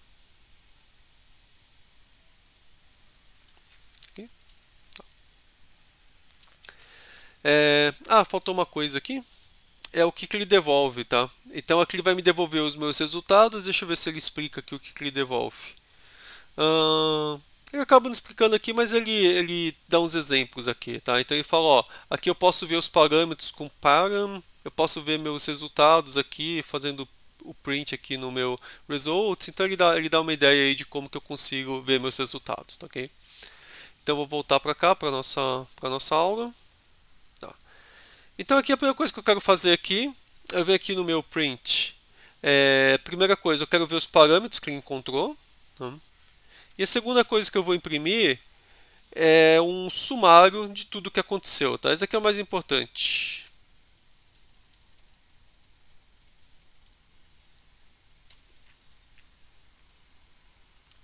[SPEAKER 1] Okay. Faltou uma coisa aqui. É o que ele devolve, tá? Então aqui ele vai me devolver os meus resultados. Deixa eu ver se ele explica aqui o que ele devolve. Ele acaba não explicando aqui, mas ele dá uns exemplos aqui, tá? Então ele fala, ó, aqui eu posso ver os parâmetros com param, eu posso ver meus resultados aqui, fazendo o print aqui no meu results. Então ele dá uma ideia aí de como que eu consigo ver meus resultados, tá, ok? Então eu vou voltar para cá, para nossa aula. Tá. Então aqui a primeira coisa que eu quero fazer aqui, eu venho aqui no meu print. Primeira coisa, eu quero ver os parâmetros que ele encontrou. Tá? E a segunda coisa que eu vou imprimir é um sumário de tudo que aconteceu. Tá? Esse aqui é o mais importante.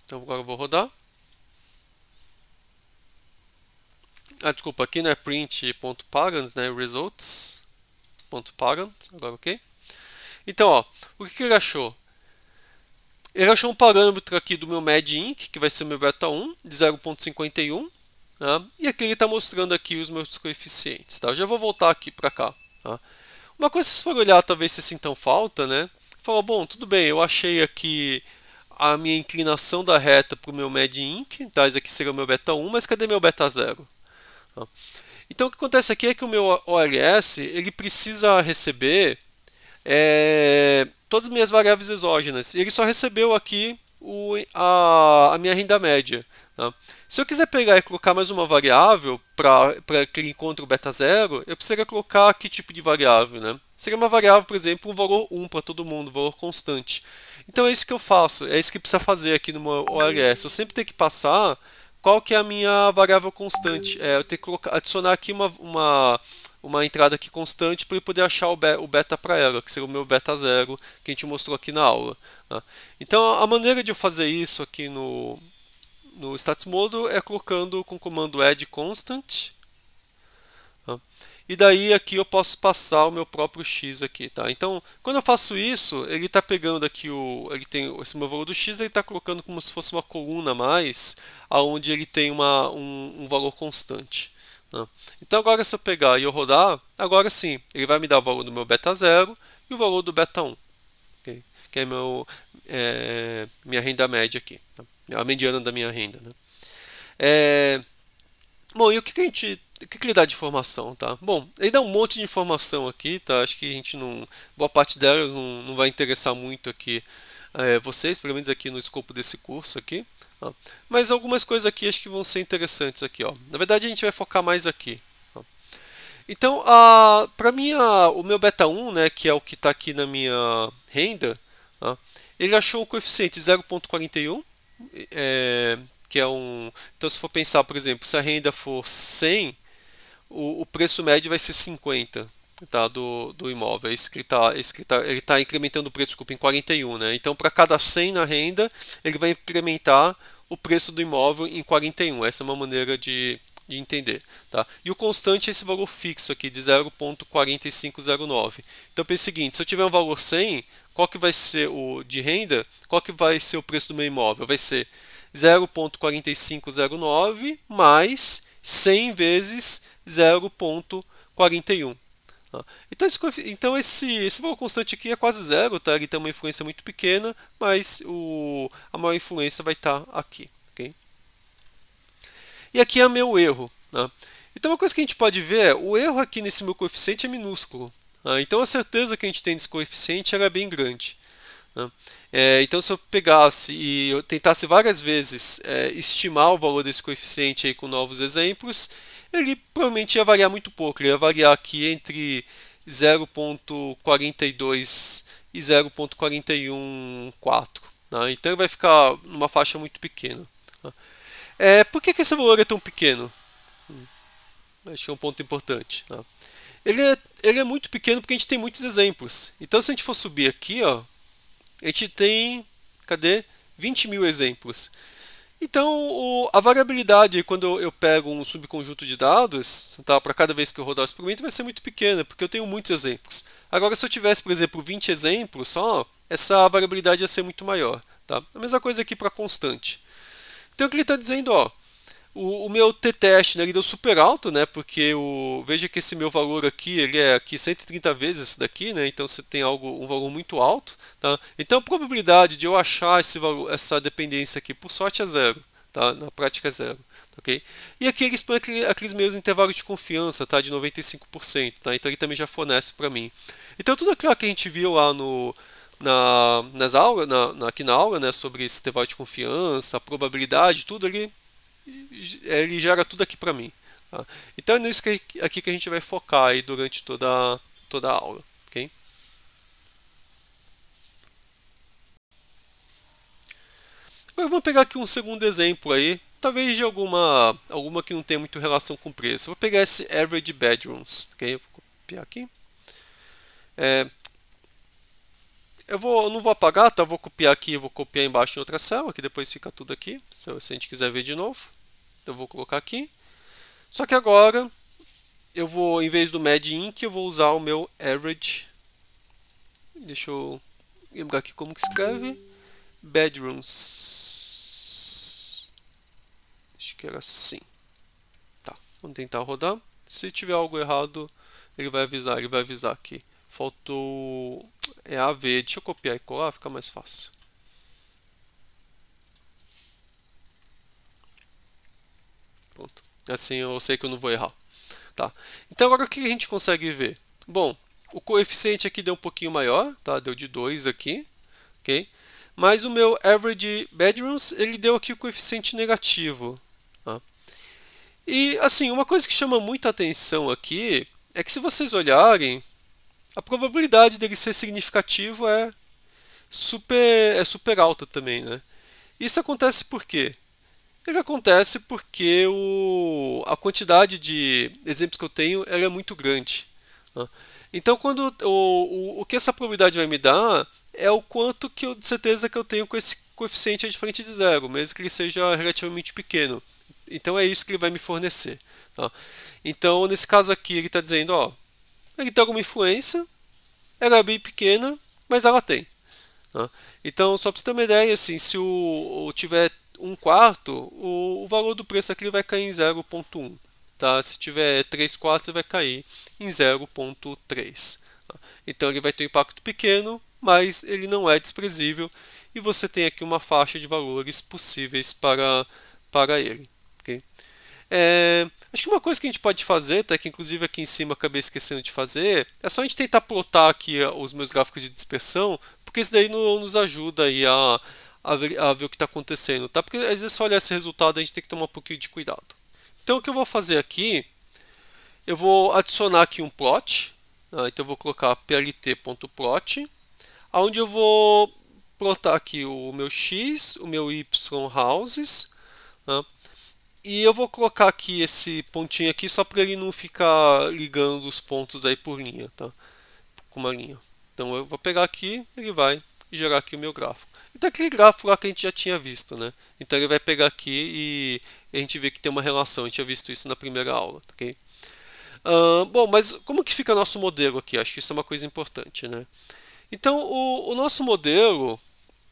[SPEAKER 1] Então agora eu vou rodar. Desculpa, aqui não é print.params, né? Results.params, agora ok. Então, ó, o que ele achou? Ele achou um parâmetro aqui do meu MED_INC, que vai ser o meu beta 1, de 0.51. Tá? E aqui ele está mostrando aqui os meus coeficientes. Tá? Eu já vou voltar aqui para cá. Tá? Uma coisa que vocês forem olhar, talvez se sintam falta, né? Fala, bom, tudo bem, eu achei aqui a minha inclinação da reta para o meu MED_INC, tá? Esse aqui seria o meu beta 1, mas cadê meu beta 0? Tá? Então o que acontece aqui é que o meu OLS ele precisa receber todas as minhas variáveis exógenas. E ele só recebeu aqui a minha renda média. Tá? Se eu quiser pegar e colocar mais uma variável para que ele encontre o beta 0, eu precisaria colocar que tipo de variável? Né? Seria uma variável, por exemplo, um valor 1 para todo mundo, um valor constante. Então é isso que eu faço, é isso que precisa fazer aqui no meu OLS. Eu sempre tenho que passar qual que é a minha variável constante. Eu tenho que adicionar aqui uma entrada aqui constante para ele poder achar o beta para ela, que seria o meu beta 0 que a gente mostrou aqui na aula. Tá? Então a maneira de eu fazer isso aqui no Stats Model é colocando com o comando add constant. Tá? E daí aqui eu posso passar o meu próprio x aqui. Tá? Então quando eu faço isso, ele está pegando aqui ele tem esse meu valor do x, ele está colocando como se fosse uma coluna a mais, aonde ele tem um valor constante. Então agora se eu pegar e eu rodar, agora sim, ele vai me dar o valor do meu beta 0 e o valor do beta 1, okay? Que é minha renda média aqui, tá? A mediana da minha renda. Né? Bom, e o que ele dá de informação? Tá? Bom, ele dá um monte de informação aqui, tá? Acho que a gente boa parte delas não vai interessar muito aqui vocês, pelo menos aqui no escopo desse curso aqui. Mas algumas coisas aqui acho que vão ser interessantes aqui, ó. Na verdade a gente vai focar mais aqui. Então, para mim, o meu beta 1, né, que é o que está aqui na minha renda, ele achou o coeficiente 0.41, que é então se for pensar, por exemplo, se a renda for 100, o preço médio vai ser 50. Tá, do imóvel, é isso que ele está incrementando o preço, desculpa, em 41, né? Então para cada 100 na renda ele vai incrementar o preço do imóvel em 41. Essa é uma maneira de
[SPEAKER 2] de entender, tá? E o constante é esse valor fixo aqui de 0,4509. Então pense o seguinte, se eu tiver um valor 100, qual que vai ser o de renda? Qual que vai ser o preço do meu imóvel? Vai ser 0,4509 mais 100 vezes 0,41. Então esse valor constante aqui é quase zero, tá? Ele tem uma influência muito pequena, mas a maior influência vai estar aqui. Okay? E aqui é meu erro. Né? Então uma coisa que a gente pode ver é o erro aqui nesse meu coeficiente é minúsculo. Né? Então a certeza que a gente tem desse coeficiente era bem grande. Né? Então se eu pegasse e eu tentasse várias vezes estimar o valor desse coeficiente aí com novos exemplos, ele provavelmente ia variar muito pouco. Ele ia variar aqui entre 0,42 e 0,414. Né? Então ele vai ficar numa faixa muito pequena. Por que esse valor é tão pequeno? Acho que é um ponto importante. Tá? Ele é muito pequeno porque a gente tem muitos exemplos. Então, se a gente for subir aqui, ó, a gente tem, cadê? 20 mil exemplos. Então, a variabilidade, quando eu pego um subconjunto de dados, tá, para cada vez que eu rodar o experimento, vai ser muito pequena, porque eu tenho muitos exemplos. Agora, se eu tivesse, por exemplo, 20 exemplos só, essa variabilidade ia ser muito maior. Tá? A mesma coisa aqui para constante. Então, o que ele está dizendo, ó, o meu t-teste, né, ele deu super alto, né, porque veja que esse meu valor aqui, ele é aqui 130 vezes esse daqui, né, então você tem um valor muito alto. Tá? Então a probabilidade de eu achar essa dependência aqui, por sorte, é zero. Tá? Na prática é zero. Okay? E aqui eles põem aqueles meios intervalos de confiança, tá? De 95%. Tá? Então ele também já fornece para mim. Então tudo aquilo que a gente viu lá nas aulas, aqui na aula, né, sobre esse intervalo de confiança, a probabilidade, tudo ele gera tudo aqui para mim. Tá? Então é nisso aqui que a gente vai focar aí durante toda a aula. Okay? Agora vamos pegar aqui um segundo exemplo aí, talvez de alguma que não tem muito relação com preço. Vou pegar esse average bedrooms, ok? Vou copiar aqui. Eu não vou apagar, tá? Vou copiar aqui, vou copiar embaixo em outra célula, que depois fica tudo aqui, se a gente quiser ver de novo. Então eu vou colocar aqui. Só que agora eu vou, em vez do MEDINC, eu vou usar o meu average. Deixa eu lembrar aqui como que escreve. Bedrooms. Acho que era assim. Tá, vamos tentar rodar. Se tiver algo errado, ele vai avisar aqui. Faltou AV. Deixa eu copiar e colar, fica mais fácil. Pronto. Assim eu sei que eu não vou errar. Tá. Então agora o que a gente consegue ver? Bom, o coeficiente aqui deu um pouquinho maior, tá? Deu de 2 aqui, ok? Mas o meu average bedrooms, ele deu aqui o coeficiente negativo. Tá? E assim, uma coisa que chama muita atenção aqui é que se vocês olharem, a probabilidade dele ser significativo é super alta também, né? Isso acontece por quê? Ele acontece porque a quantidade de exemplos que eu tenho ela é muito grande. Tá? Então, quando o que essa probabilidade vai me dar é o quanto de certeza que eu tenho com esse coeficiente diferente de zero, mesmo que ele seja relativamente pequeno. Então, é isso que ele vai me fornecer. Tá? Então, nesse caso aqui, ele está dizendo, ó, ele tem alguma influência, ela é bem pequena, mas ela tem. Tá? Então, só para você ter uma ideia, assim, se tiver 1/4, o valor do preço aqui vai cair em 0,1. Tá? Se tiver 3/4, vai cair em 0,3. Tá? Então ele vai ter um impacto pequeno, mas ele não é desprezível e você tem aqui uma faixa de valores possíveis para ele. Okay? Acho que uma coisa que a gente pode fazer, tá, que inclusive aqui em cima acabei esquecendo de fazer, é só a gente tentar plotar aqui os meus gráficos de dispersão, porque isso daí nos ajuda aí a ver o que está acontecendo, tá? Porque às vezes só olhar esse resultado a gente tem que tomar um pouquinho de cuidado. Então o que eu vou fazer aqui, eu vou adicionar aqui um plot, tá? Então eu vou colocar plt.plot, onde eu vou plotar aqui o meu x, o meu y houses, tá? E eu vou colocar aqui esse pontinho aqui só para ele não ficar ligando os pontos aí por linha, tá? Com uma linha. Então eu vou pegar aqui, ele vai gerar aqui o meu gráfico. daquele gráfico lá que a gente já tinha visto, né? Então ele vai pegar aqui e a gente vê que tem uma relação, a gente tinha visto isso na primeira aula, ok? Bom, mas como que fica nosso modelo aqui? Acho que isso é uma coisa importante, né? Então, o nosso modelo,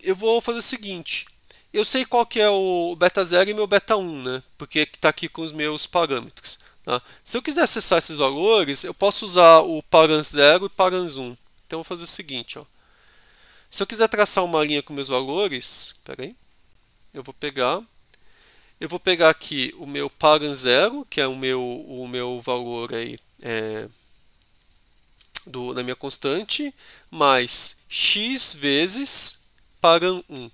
[SPEAKER 2] eu vou fazer o seguinte, eu sei qual que é o beta 0 e meu beta 1, né? Porque está aqui com os meus parâmetros. Tá? Se eu quiser acessar esses valores, eu posso usar o params 0 e params 1. Então, eu vou fazer o seguinte, ó. Se eu quiser traçar uma linha com meus valores, peraí, eu vou pegar aqui o meu param 0, que é o meu valor aí, da minha constante, mais x vezes param 1.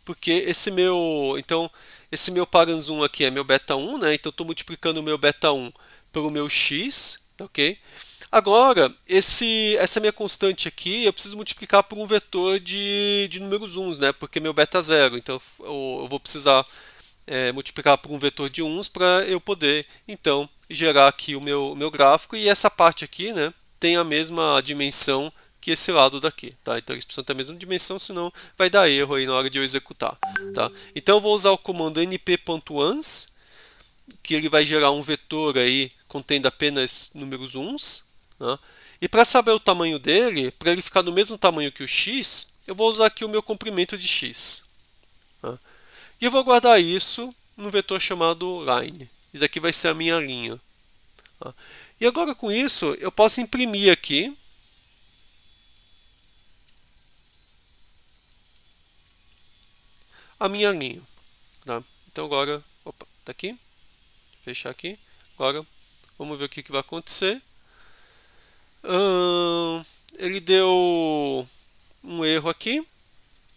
[SPEAKER 2] Porque esse meu params 1 aqui é meu beta 1, né? Então estou multiplicando o meu beta 1 pelo meu x, ok? Agora, essa minha constante aqui, eu preciso multiplicar por um vetor de números 1s, né? Porque meu beta é 0, então eu vou precisar multiplicar por um vetor de 1s para eu poder, então, gerar aqui o meu gráfico. E essa parte aqui, né, tem a mesma dimensão que esse lado daqui, tá? Então eles precisam ter a mesma dimensão, senão vai dar erro aí na hora de eu executar, tá? Então eu vou usar o comando np.ans, que ele vai gerar um vetor aí contendo apenas números 1s, né? E para saber o tamanho dele, para ele ficar do mesmo tamanho que o x, eu vou usar aqui o meu comprimento de x. Tá? E eu vou guardar isso num vetor chamado line. Isso aqui vai ser a minha linha. Tá? E agora com isso, eu posso imprimir aqui a minha linha. Tá? Então agora, opa, tá aqui. Fechar aqui. Agora, vamos ver o que vai acontecer. Ele deu um erro aqui.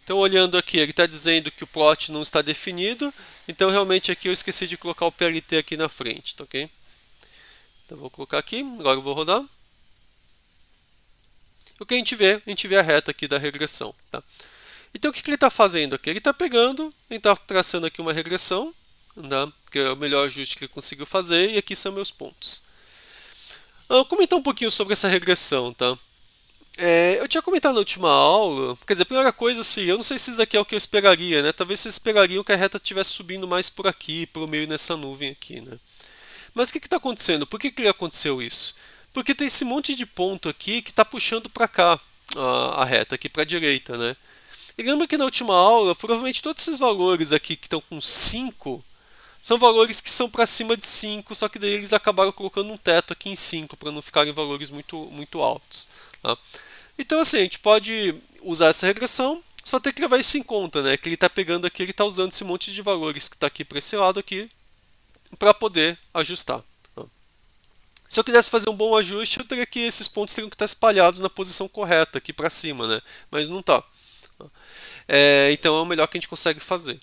[SPEAKER 2] Então, olhando aqui, ele está dizendo que o plot não está definido. Então, realmente, aqui eu esqueci de colocar o PLT aqui na frente, tá ok? Então, vou colocar aqui. Agora eu vou rodar. O que a gente vê a reta aqui da regressão. Tá? Então, o que ele está fazendo aqui? Ele está pegando, ele está traçando aqui uma regressão, tá? Que é o melhor ajuste que ele conseguiu fazer, e aqui são meus pontos. Vou comentar um pouquinho sobre essa regressão, tá? Eu tinha comentado na última aula, quer dizer, a primeira coisa assim, eu não sei se isso aqui é o que eu esperaria, né? Talvez vocês esperariam que a reta estivesse subindo mais por aqui, por meio nessa nuvem aqui, né? Mas o que está acontecendo? Por que aconteceu isso? Porque tem esse monte de ponto aqui que está puxando para cá a reta, aqui para a direita, né? E lembra que na última aula, provavelmente todos esses valores aqui que estão com 5 são valores que são para cima de 5, só que daí eles acabaram colocando um teto aqui em 5 para não ficarem valores muito altos. Tá? Então assim, a gente pode usar essa regressão, só tem que levar isso em conta, né? Que ele está pegando aqui, ele está usando esse monte de valores que está aqui para esse lado aqui para poder ajustar. Tá? Se eu quisesse fazer um bom ajuste, eu teria que esses pontos teriam que estar espalhados na posição correta aqui para cima, né? Mas não está. Então é o melhor que a gente consegue fazer.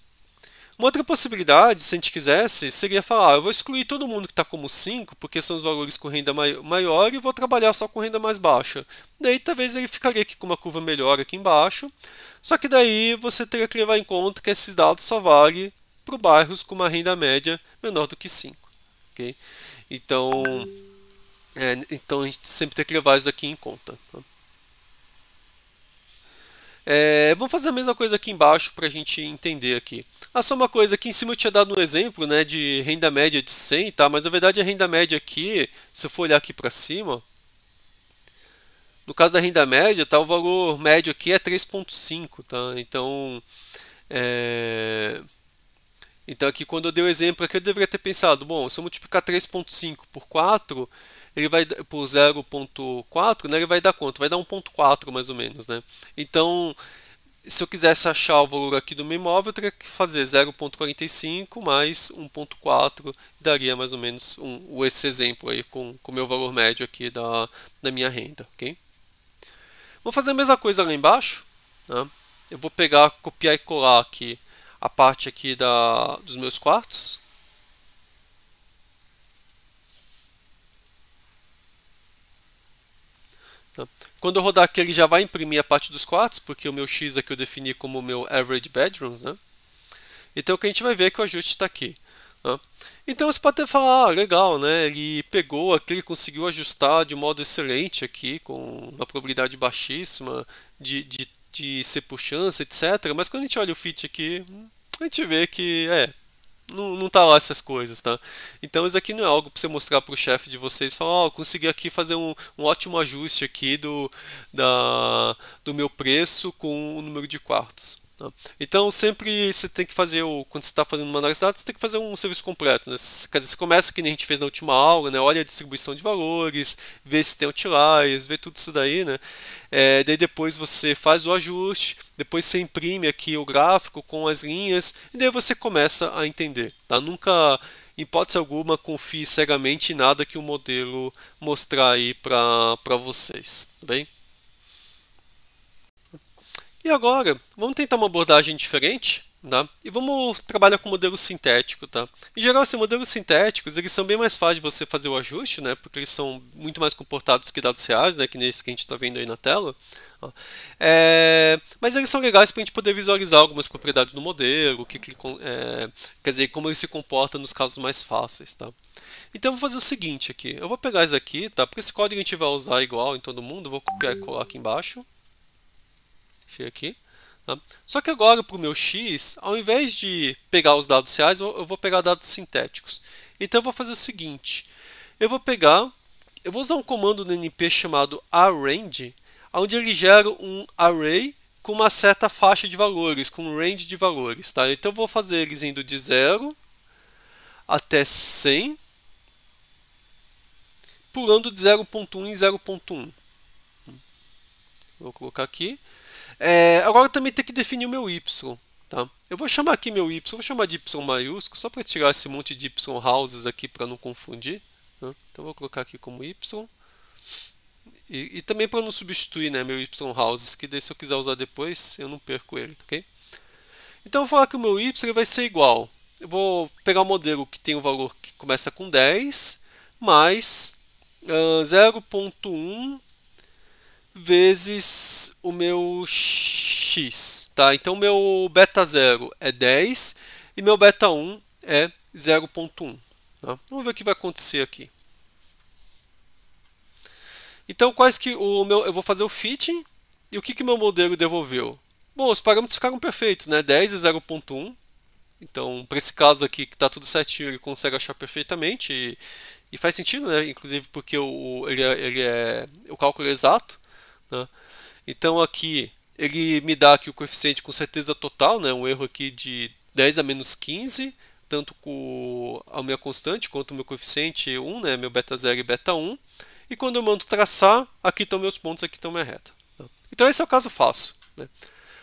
[SPEAKER 2] Uma outra possibilidade, se a gente quisesse, seria falar, eu vou excluir todo mundo que está como 5, porque são os valores com renda maior, e vou trabalhar só com renda mais baixa. Daí talvez ele ficaria aqui com uma curva melhor aqui embaixo, só que daí você teria que levar em conta que esses dados só valem para bairros com uma renda média menor do que 5. Okay? Então a gente sempre tem que levar isso aqui em conta. Tá? Vamos fazer a mesma coisa aqui embaixo para a gente entender aqui. Só uma coisa, aqui em cima eu tinha dado um exemplo, né, de renda média de 100, tá? Mas na verdade a renda média aqui, se eu for olhar aqui para cima, no caso da renda média, tá, o valor médio aqui é 3,5, tá? Então aqui quando eu dei o exemplo aqui eu deveria ter pensado, bom, se eu multiplicar 3,5 por 4, ele vai por 0,4, né, ele vai dar quanto? Vai dar 1,4 mais ou menos, né? Então, se eu quisesse achar o valor aqui do meu imóvel, eu teria que fazer 0,45 mais 1,4, daria mais ou menos esse exemplo aí com o meu valor médio aqui da minha renda, ok? Vou fazer a mesma coisa lá embaixo, tá? Eu vou pegar, copiar e colar aqui a parte aqui dos meus quartos. Tá? Quando eu rodar aqui, ele já vai imprimir a parte dos quartos, porque o meu X aqui eu defini como o meu average bedrooms, né? Então o que a gente vai ver é que o ajuste está aqui. Tá? Então você pode até falar, ah, legal, né? Ele pegou aqui, ele conseguiu ajustar de modo excelente aqui, com uma probabilidade baixíssima de ser por chance, etc. Mas quando a gente olha o fit aqui, a gente vê que não tá lá essas coisas, tá? Então isso aqui não é algo para você mostrar para o chefe de vocês, falar, ó, consegui aqui fazer um ótimo ajuste aqui do meu preço com o número de quartos. Tá? Então sempre você tem que fazer, quando você está fazendo uma análise de dados, você tem que fazer um serviço completo. Né? Quer dizer, você começa que nem a gente fez na última aula, né? Olha a distribuição de valores, vê se tem outliers, vê tudo isso daí, né? Daí depois você faz o ajuste, depois você imprime aqui o gráfico com as linhas, e daí você começa a entender. Tá? Nunca, em hipótese alguma, confie cegamente em nada que o modelo mostrar aí para vocês. Tá bem? E agora, vamos tentar uma abordagem diferente, tá? E vamos trabalhar com modelo sintético, tá? Em geral, esses modelos sintéticos, eles são bem mais fáceis de você fazer o ajuste, né? Porque eles são muito mais comportados que dados reais, né? Que nesse que a gente está vendo aí na tela. Ó. Mas eles são legais para a gente poder visualizar algumas propriedades do modelo, quer dizer, como ele se comporta nos casos mais fáceis, tá? Então eu vou fazer o seguinte aqui, eu vou pegar isso aqui, tá? Porque esse código a gente vai usar igual em todo mundo, eu vou copiar e colar aqui embaixo. Aqui. Tá? Só que agora para o meu x, ao invés de pegar os dados reais, eu vou pegar dados sintéticos. Então eu vou fazer o seguinte, eu vou usar um comando no NP chamado arrange, onde ele gera um array com uma certa faixa de valores, com um range de valores. Tá? Então eu vou fazer eles indo de 0 até 100, pulando de 0.1 em 0.1. Vou colocar aqui. Agora também tem que definir o meu y. Tá? Eu vou chamar aqui meu y, vou chamar de y maiúsculo, só para tirar esse monte de y houses aqui para não confundir. Tá? Então vou colocar aqui como y. E também para não substituir, né, meu y houses, que daí se eu quiser usar depois, eu não perco ele. Okay? Então eu vou falar que o meu y vai ser igual. Eu vou pegar o modelo que tem o valor que começa com 10, mais 0.1 vezes o meu x, tá? Então meu beta 0 é 10 e meu beta 1 é 0.1. Tá? Vamos ver o que vai acontecer aqui. Então eu vou fazer o fitting e o que meu modelo devolveu? Bom, os parâmetros ficaram perfeitos, né? 10 e 0.1. Então, para esse caso aqui que está tudo certinho, ele consegue achar perfeitamente e faz sentido, né? Inclusive porque o cálculo é exato. Né? Então aqui ele me dá aqui o coeficiente com certeza total, né? Um erro aqui de 10 a menos 15, tanto com a minha constante quanto o meu coeficiente 1, né? Meu beta 0 e beta 1. E quando eu mando traçar, aqui estão meus pontos, aqui estão minha reta. Tá? Então esse é o caso fácil. Né?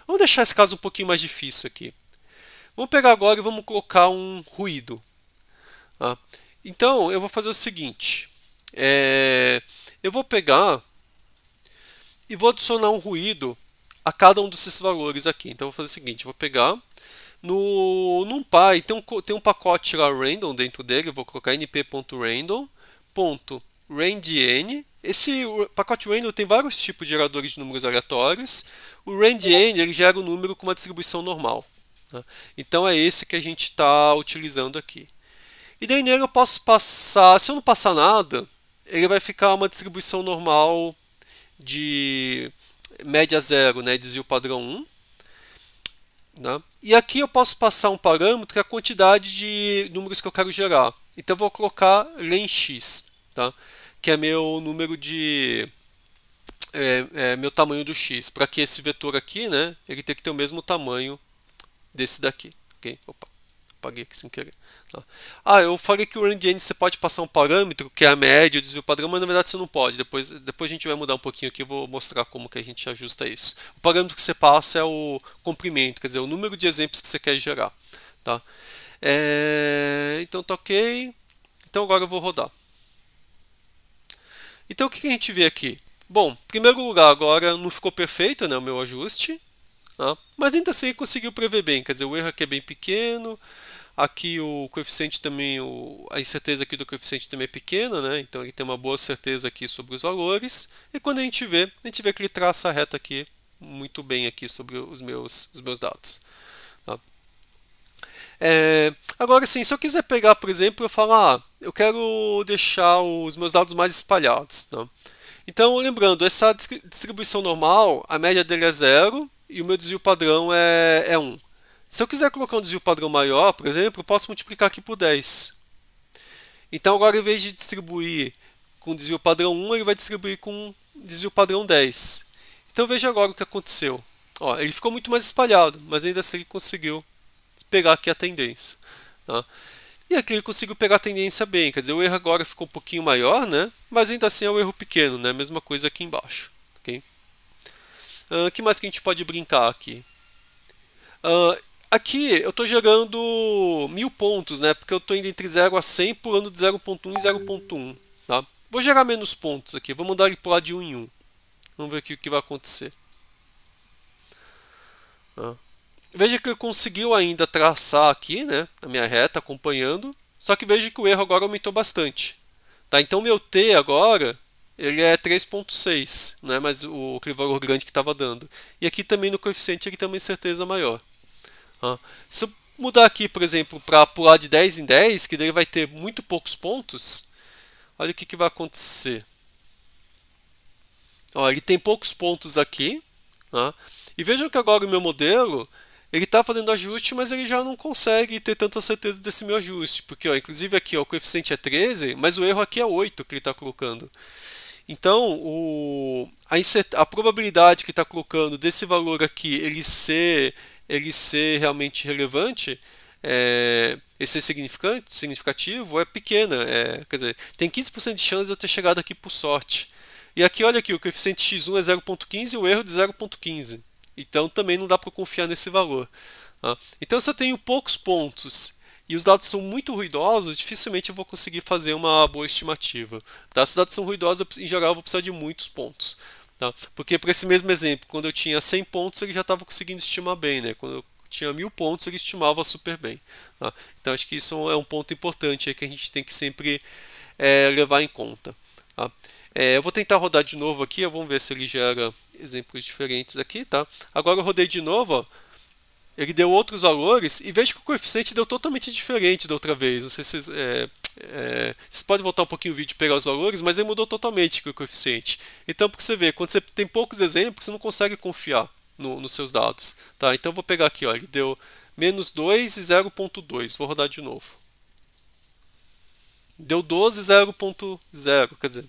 [SPEAKER 2] Vamos deixar esse caso um pouquinho mais difícil aqui. Vamos pegar agora e vamos colocar um ruído. Tá? Então eu vou fazer o seguinte. Eu vou pegar e vou adicionar um ruído a cada um desses valores aqui. Então eu vou fazer o seguinte, eu vou pegar no NumPy, tem um pacote lá random dentro dele, eu vou colocar np.random.rangeN. Esse pacote random tem vários tipos de geradores de números aleatórios. O rangeN ele gera um número com uma distribuição normal. Tá? Então é esse que a gente está utilizando aqui. E daí nele eu posso passar, se eu não passar nada, ele vai ficar uma distribuição normal de média 0, né, desvio padrão 1. Né? E aqui eu posso passar um parâmetro que é a quantidade de números que eu quero gerar. Então eu vou colocar lenx, tá? Que é meu número de meu tamanho do x, para que esse vetor aqui, né, ele tem que ter o mesmo tamanho desse daqui. Okay? Opa, apaguei aqui sem querer. Eu falei que o rangeN você pode passar um parâmetro, que é a média, o desvio padrão, mas na verdade você não pode. Depois a gente vai mudar um pouquinho aqui, eu vou mostrar como que a gente ajusta isso. O parâmetro que você passa é o comprimento, quer dizer, o número de exemplos que você quer gerar. Tá? Então tá ok. Então agora eu vou rodar. Então o que a gente vê aqui? Bom, em primeiro lugar, agora não ficou perfeito, né, o meu ajuste. Tá? Mas ainda assim conseguiu prever bem, quer dizer, o erro aqui é bem pequeno. Aqui o coeficiente também, a incerteza aqui do coeficiente também é pequena, né? Então ele tem uma boa certeza aqui sobre os valores. E quando a gente vê que ele traça a reta aqui muito bem aqui sobre os meus dados. Tá? Agora sim, se eu quiser pegar, por exemplo, eu falo, eu quero deixar os meus dados mais espalhados. Tá? Então, lembrando, essa distribuição normal, a média dele é 0 e o meu desvio padrão é 1. Se eu quiser colocar um desvio padrão maior, por exemplo, eu posso multiplicar aqui por 10. Então, agora, em vez de distribuir com desvio padrão 1, ele vai distribuir com desvio padrão 10. Então, veja agora o que aconteceu. Ó, ele ficou muito mais espalhado, mas ainda assim ele conseguiu pegar aqui a tendência. Tá? E aqui ele conseguiu pegar a tendência bem, quer dizer, o erro agora ficou um pouquinho maior, né? Mas ainda assim é um erro pequeno, né? Mesma coisa aqui embaixo. Okay? Que mais que a gente pode brincar aqui? Aqui eu estou gerando 1000 pontos, né? Porque eu estou indo entre 0 a 100, pulando de 0.1 em 0.1. Tá? Vou gerar menos pontos aqui, vou mandar ele pular de 1 em 1. Vamos ver aqui o que vai acontecer. Veja que ele conseguiu ainda traçar aqui, né, a minha reta, acompanhando. Só que veja que o erro agora aumentou bastante. Tá? Então meu T agora ele é 3.6, não é mais aquele valor grande que estava dando. E aqui também no coeficiente ele tem uma incerteza maior. Se eu mudar aqui, por exemplo, para pular de 10 em 10, que daí vai ter muito poucos pontos, olha o que vai acontecer. Ele tem poucos pontos aqui. E vejam que agora o meu modelo ele está fazendo ajuste, mas ele já não consegue ter tanta certeza desse meu ajuste. Porque, inclusive aqui o coeficiente é 13, mas o erro aqui é 8 que ele está colocando. Então, a probabilidade que ele está colocando desse valor aqui ele ser realmente relevante, esse significativo, é pequena. Quer dizer, tem 15% de chance de eu ter chegado aqui por sorte. E aqui, olha aqui, o coeficiente x1 é 0.15 e o erro de 0.15. Então também não dá para confiar nesse valor. Então se eu tenho poucos pontos e os dados são muito ruidosos, dificilmente eu vou conseguir fazer uma boa estimativa. Se os dados são ruidosos, em geral eu vou precisar de muitos pontos. Porque para esse mesmo exemplo, quando eu tinha 100 pontos, ele já estava conseguindo estimar bem. Né? Quando eu tinha 1000 pontos, ele estimava super bem. Então acho que isso é um ponto importante que a gente tem que sempre levar em conta. Eu vou tentar rodar de novo aqui, vamos ver se ele gera exemplos diferentes aqui, tá? Agora eu rodei de novo, ele deu outros valores e veja que o coeficiente deu totalmente diferente da outra vez. Não sei se vocês podem voltar um pouquinho o vídeo e pegar os valores, mas ele mudou totalmente o coeficiente. Então, porque você vê, quando você tem poucos exemplos, você não consegue confiar nos seus dados. Tá? Então eu vou pegar aqui, ele deu -2 e 0.2, vou rodar de novo. Deu 12 e 0.0, quer dizer,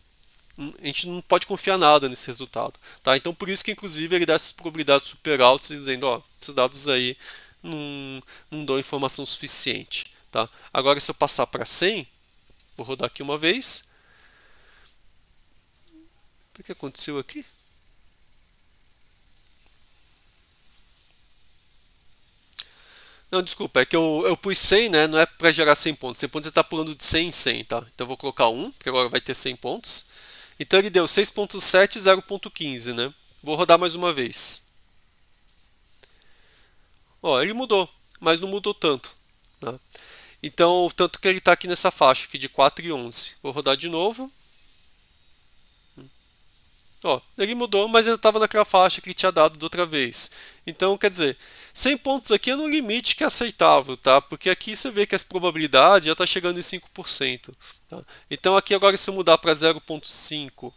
[SPEAKER 2] a gente não pode confiar nada nesse resultado. Tá? Então, por isso que, inclusive, ele dá essas probabilidades super altas, dizendo, esses dados aí não dão informação suficiente. Tá? Agora, se eu passar para 100, vou rodar aqui uma vez. O que aconteceu aqui? Não, desculpa, é que eu pus 100, né? Não é para gerar 100 pontos. 100 pontos você está pulando de 100 em 100, tá? Então eu vou colocar 1, porque agora vai ter 100 pontos. Então ele deu 6.7 e 0.15, né? Vou rodar mais uma vez. Ele mudou, mas não mudou tanto. Tá? Então, tanto que ele está aqui nessa faixa aqui de 4 e 11. Vou rodar de novo. Ele mudou, mas ainda estava naquela faixa que ele tinha dado da outra vez. Então, quer dizer, 100 pontos aqui é no limite que é aceitável, tá? Porque aqui você vê que as probabilidades já está chegando em 5%. Tá? Então, aqui agora se eu mudar para 0.5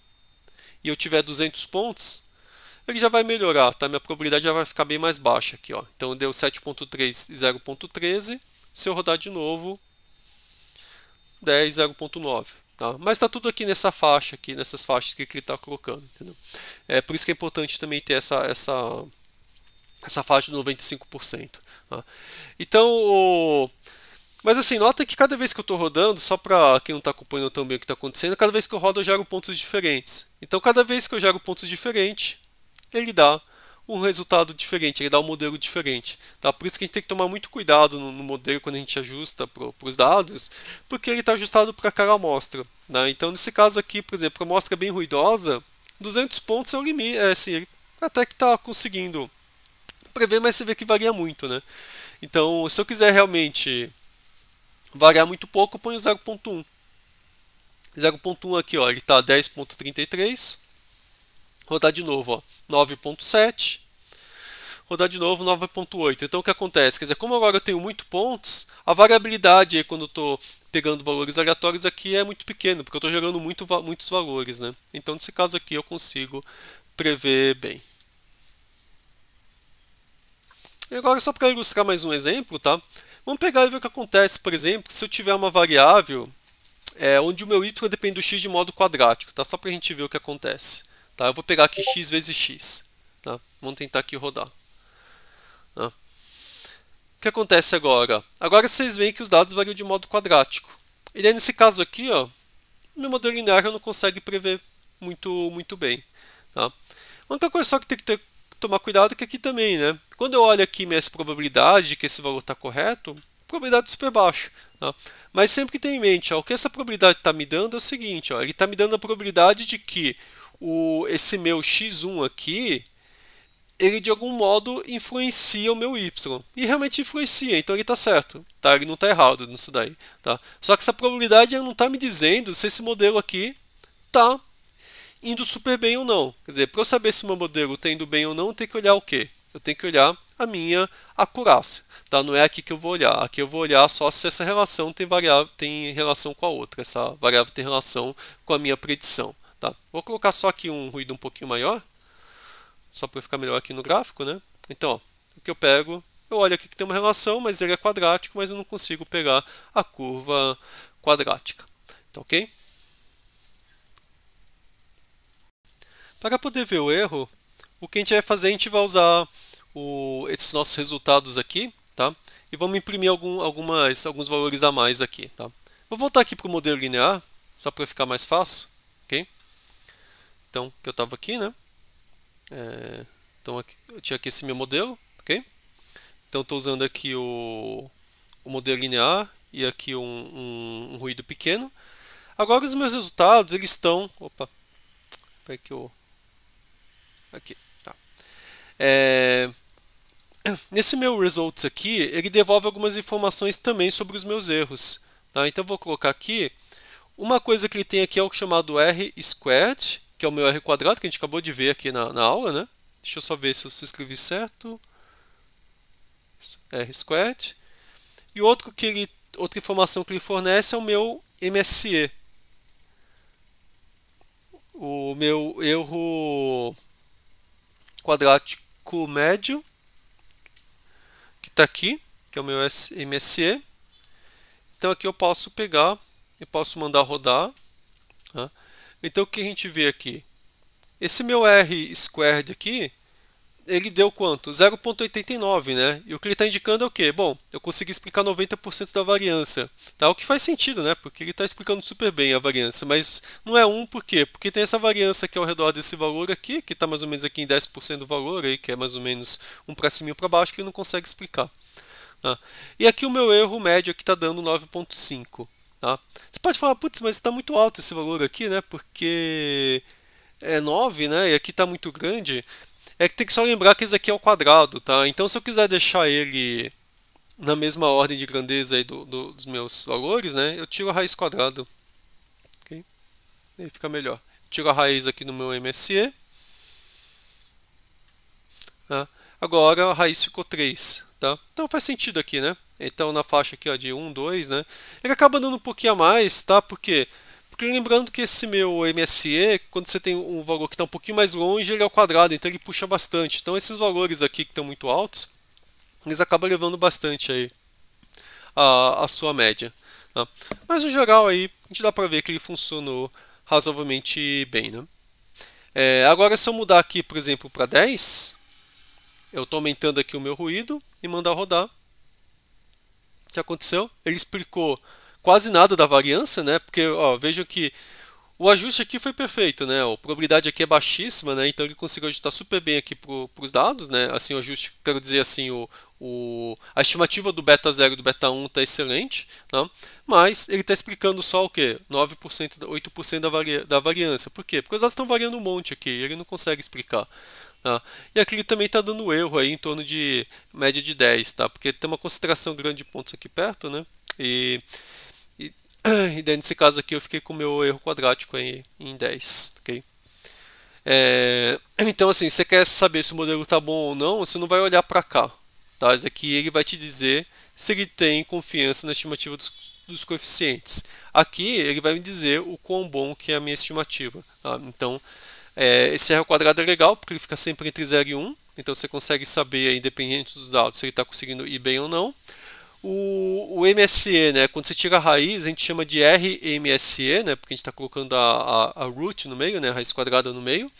[SPEAKER 2] e eu tiver 200 pontos, ele já vai melhorar, tá? Minha probabilidade já vai ficar bem mais baixa aqui, Então, deu 7.3 e 0.13. Se eu rodar de novo, 10 e 0.9. Tá? Mas está tudo aqui nessa faixa, aqui, nessas faixas que ele está colocando. Entendeu? Por isso que é importante também ter essa faixa de 95%. Tá? Então, mas assim, nota que cada vez que eu estou rodando, só para quem não está acompanhando tão bem o que está acontecendo, cada vez que eu rodo eu gero pontos diferentes. Então, cada vez que eu gero pontos diferentes, ele dá um resultado diferente, ele dá um modelo diferente. Tá? Por isso que a gente tem que tomar muito cuidado no modelo quando a gente ajusta para os dados, porque ele está ajustado para cada amostra. Né? Então, nesse caso aqui, por exemplo, a amostra bem ruidosa, 200 pontos é o limite, assim, até que está conseguindo prever, mas você vê que varia muito. Né? Então, se eu quiser realmente variar muito pouco, eu ponho 0.1. 0.1 aqui, ele está 10.33. Rodar de novo, 9.7. rodar de novo 9.8. Então o que acontece? Quer dizer, como agora eu tenho muitos pontos, a variabilidade aí, quando eu estou pegando valores aleatórios aqui é muito pequeno, porque eu estou gerando muitos valores, né? Então nesse caso aqui eu consigo prever bem. E agora só para ilustrar mais um exemplo, tá? Vamos pegar e ver o que acontece, por exemplo, se eu tiver uma variável onde o meu y depende do x de modo quadrático, tá? Só para a gente ver o que acontece. Tá? Eu vou pegar aqui x vezes x. Tá? Vamos tentar aqui rodar. Tá? O que acontece agora? Agora vocês veem que os dados variam de modo quadrático. E daí nesse caso aqui, ó, meu modelo linear não consegue prever muito bem. Tá? A única coisa só que tem que tomar cuidado é que aqui também, né? Quando eu olho aqui minhas probabilidades de que esse valor está correto, probabilidade é super baixa. Tá? Mas sempre que tem em mente, ó, o que essa probabilidade está me dando é o seguinte, ó, ele está me dando a probabilidade de que esse meu x1 aqui, ele de algum modo influencia o meu y. E realmente influencia, então ele está certo. Tá? Ele não está errado nisso daí. Tá? Só que essa probabilidade não está me dizendo se esse modelo aqui está indo super bem ou não. Quer dizer, para eu saber se o meu modelo está indo bem ou não, eu tenho que olhar o quê? Eu tenho que olhar a minha acurácia. Tá? Não é aqui que eu vou olhar. Aqui eu vou olhar só se essa relação tem relação com a outra. Essa variável tem relação com a minha predição. Tá? Vou colocar só aqui um ruído um pouquinho maior, só para ficar melhor aqui no gráfico, né? Então, ó, o que eu pego, eu olho aqui que tem uma relação, mas ele é quadrático, mas eu não consigo pegar a curva quadrática. Tá ok? Para poder ver o erro, o que a gente vai fazer, a gente vai usar esses nossos resultados aqui, tá? E vamos imprimir alguns valores a mais aqui, tá? Vou voltar aqui para o modelo linear, só para ficar mais fácil, ok? Então, que eu estava aqui, né? Então, aqui, eu tinha aqui esse meu modelo, ok? Então, estou usando aqui o modelo linear e aqui um ruído pequeno. Agora, os meus resultados, eles estão... Opa, espera que eu... Aqui, tá. Nesse meu results aqui, ele devolve algumas informações também sobre os meus erros. Tá? Então, eu vou colocar aqui. Uma coisa que ele tem aqui é o chamado R squared, que é o meu R quadrado, que a gente acabou de ver aqui na aula, né? Deixa eu só ver se eu escrevi certo. R squared. E outra informação que ele fornece é o meu MSE. O meu erro quadrático médio, que está aqui, que é o meu MSE. Então aqui eu posso pegar e posso mandar rodar. Tá? Então o que a gente vê aqui? Esse meu R squared aqui, ele deu quanto? 0,89, né? E o que ele está indicando é o quê? Bom, eu consegui explicar 90% da variância. Tá? O que faz sentido, né? Porque ele está explicando super bem a variância. Mas não é 1, por quê? Porque tem essa variância aqui ao redor desse valor aqui, que está mais ou menos aqui em 10% do valor, aí, que é mais ou menos um para cima e um para baixo, que ele não consegue explicar. Tá? E aqui o meu erro médio aqui está dando 9,5. Tá? Você pode falar, putz, mas está muito alto esse valor aqui, né? Porque é 9, né? E aqui está muito grande. É que tem que só lembrar que esse aqui é o quadrado, tá? Então, se eu quiser deixar ele na mesma ordem de grandeza aí dos meus valores, né? Eu tiro a raiz quadrada. Okay? Aí fica melhor. Tiro a raiz aqui no meu MSE. Tá? Agora a raiz ficou 3. Tá? Então faz sentido aqui, né? Então na faixa aqui ó, de 1, 2, né? Ele acaba dando um pouquinho a mais, tá? Por quê? Porque lembrando que esse meu MSE, quando você tem um valor que está um pouquinho mais longe, ele é ao quadrado, então ele puxa bastante. Então esses valores aqui que estão muito altos, eles acabam levando bastante aí a sua média. Tá? Mas no geral aí, a gente dá para ver que ele funcionou razoavelmente bem. Né? Agora se eu mudar aqui, por exemplo, para 10, eu estou aumentando aqui o meu ruído e mandar rodar. O que aconteceu? Ele explicou quase nada da variância, né? Porque ó, vejam que o ajuste aqui foi perfeito, né? A probabilidade aqui é baixíssima, né? Então ele conseguiu ajustar super bem aqui para os dados, né? Assim, o ajuste, quero dizer assim, a estimativa do beta 0 e do beta 1 está excelente, né? Mas ele está explicando só o quê? 9%, 8% da variância. Por quê? Porque os dados estão variando um monte aqui, e ele não consegue explicar. Tá? E aqui ele também está dando erro aí em torno de média de 10, tá? Porque tem uma concentração grande de pontos aqui perto, né? E daí nesse caso aqui eu fiquei com o meu erro quadrático aí em 10, ok? Então, assim, você quer saber se o modelo está bom ou não, você não vai olhar para cá. Tá? Esse aqui ele vai te dizer se ele tem confiança na estimativa dos coeficientes. Aqui ele vai me dizer o quão bom que é a minha estimativa. Tá? Então, esse R ao quadrado é legal, porque ele fica sempre entre 0 e 1. Então você consegue saber, independente dos dados, se ele está conseguindo ir bem ou não. O MSE, né, quando você tira a raiz, a gente chama de RMSE, né, porque a gente está colocando a root no meio, né, a raiz quadrada no meio.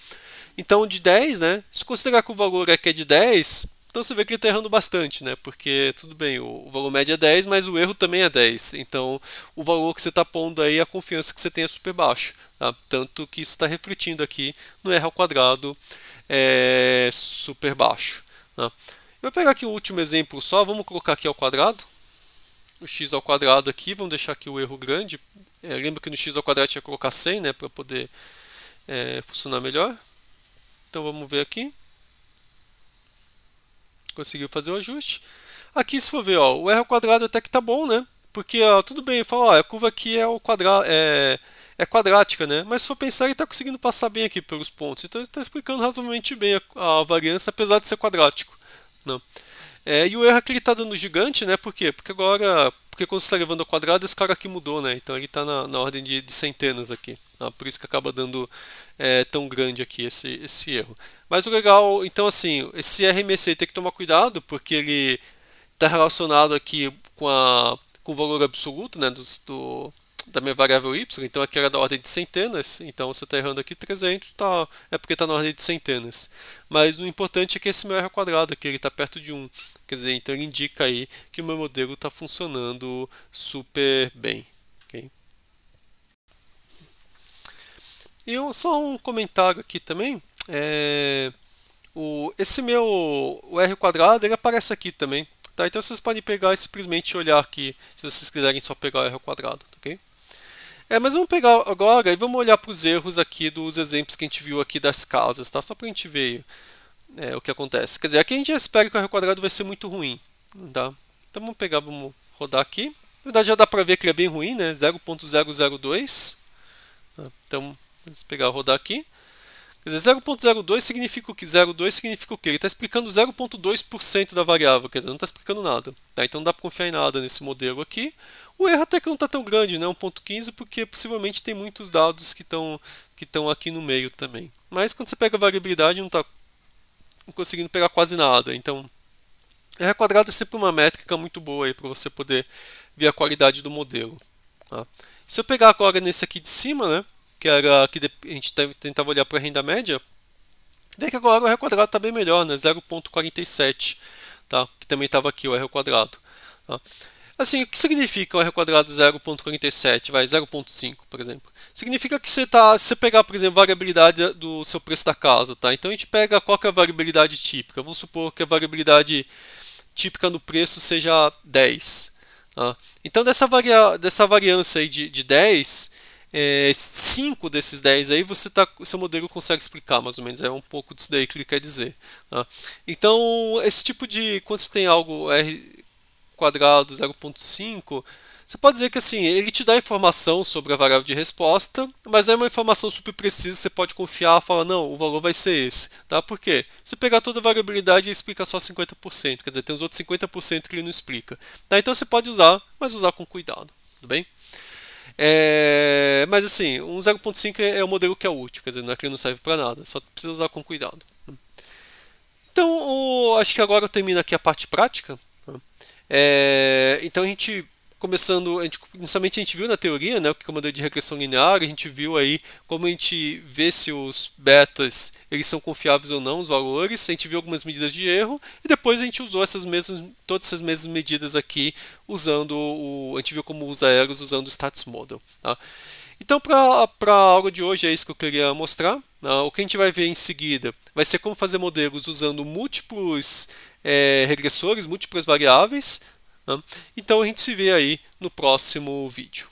[SPEAKER 2] Então, de 10, né, se considerar que o valor aqui é de 10, então você vê que ele está errando bastante, né, porque, tudo bem, o valor médio é 10, mas o erro também é 10. Então, o valor que você está pondo aí, a confiança que você tem é super baixa. Tá? Tanto que isso está refletindo aqui no R ao quadrado super baixo. Tá? Eu vou pegar aqui o último exemplo só, vamos colocar aqui ao quadrado. O x ao quadrado aqui, vamos deixar aqui o erro grande. Lembra que no x ao quadrado tinha que colocar 100, né, para poder funcionar melhor. Então vamos ver aqui. Conseguiu fazer o ajuste. Aqui, se for ver, ó, o r ao quadrado até que tá bom, né? Porque ó, tudo bem, fala, ó, a curva aqui é quadrática, né? Mas se for pensar, ele está conseguindo passar bem aqui pelos pontos. Então ele está explicando razoavelmente bem a variância, apesar de ser quadrático. Não. E o erro aqui ele está dando gigante, né? Por quê? Porque agora, quando você está levando ao quadrado, esse cara aqui mudou, né? Então ele está na ordem de centenas aqui. Tá? Por isso que acaba dando tão grande aqui esse erro. Mas o legal, então assim, esse RMSE tem que tomar cuidado, porque ele está relacionado aqui com o valor absoluto, né? Da minha variável y, então aqui era da ordem de centenas, então você está errando aqui 300, é porque está na ordem de centenas. Mas o importante é que esse meu r ao quadrado aqui, ele está perto de 1, quer dizer, então ele indica aí que o meu modelo está funcionando super bem. Okay? E só um comentário aqui também, o r ao quadrado, ele aparece aqui também. Tá? Então vocês podem pegar e simplesmente olhar aqui, se vocês quiserem só pegar o r ao quadrado, ok? Mas vamos pegar agora e vamos olhar para os erros aqui dos exemplos que a gente viu aqui das casas, tá? Só para a gente ver o que acontece. Quer dizer, aqui a gente espera que o r ao quadrado vai ser muito ruim, tá? Então vamos pegar, vamos rodar aqui. Na verdade já dá para ver que ele é bem ruim, né? 0.002. Então, vamos pegar e rodar aqui. Quer dizer, 0.02 significa o que? 0,2 significa o quê? Ele está explicando 0.2% da variável, quer dizer, não está explicando nada. Tá? Então não dá para confiar em nada nesse modelo aqui. O erro até que não está tão grande, né? 1.15, porque possivelmente tem muitos dados que estão aqui no meio também. Mas quando você pega a variabilidade, não está conseguindo pegar quase nada. Então, R ao quadrado é sempre uma métrica muito boa para você poder ver a qualidade do modelo. Tá? Se eu pegar agora nesse aqui de cima, né? Que era que a gente tentava olhar para a renda média, vê que agora o R ao quadrado está bem melhor, né? 0.47, tá? Que também estava aqui o R ao quadrado. Tá? Assim, o que significa o R ao quadrado 0.47, vai 0.5, por exemplo? Significa que se você pegar, por exemplo, a variabilidade do seu preço da casa, tá? Então a gente pega qual que é a variabilidade típica. Vamos supor que a variabilidade típica no preço seja 10. Tá? Então dessa variância aí de 10, 5 desses 10 aí seu modelo consegue explicar mais ou menos, é um pouco disso daí que ele quer dizer. Tá? Então esse tipo de, quando você tem algo R quadrado 0.5, você pode dizer que assim, ele te dá informação sobre a variável de resposta, mas não é uma informação super precisa, você pode confiar e falar, não, o valor vai ser esse. Tá? Por quê? Se pegar toda a variabilidade, ele explica só 50%, quer dizer, tem os outros 50% que ele não explica. Tá? Então você pode usar, mas usar com cuidado. Tudo bem? Mas assim, um 0.5 é o modelo que é útil, quer dizer, não é que ele não serve para nada, só precisa usar com cuidado. Então, acho que agora eu termino aqui a parte prática. Então a gente inicialmente a gente viu na teoria, né, o que é o modelo de regressão linear, a gente viu aí como a gente vê se os betas eles são confiáveis ou não, os valores, a gente viu algumas medidas de erro e depois a gente usou todas essas mesmas medidas aqui a gente viu como usa eros usando o Stats Model. Tá? Então para a aula de hoje é isso que eu queria mostrar. O que a gente vai ver em seguida vai ser como fazer modelos usando múltiplos regressores, múltiplas variáveis. Então a gente se vê aí no próximo vídeo.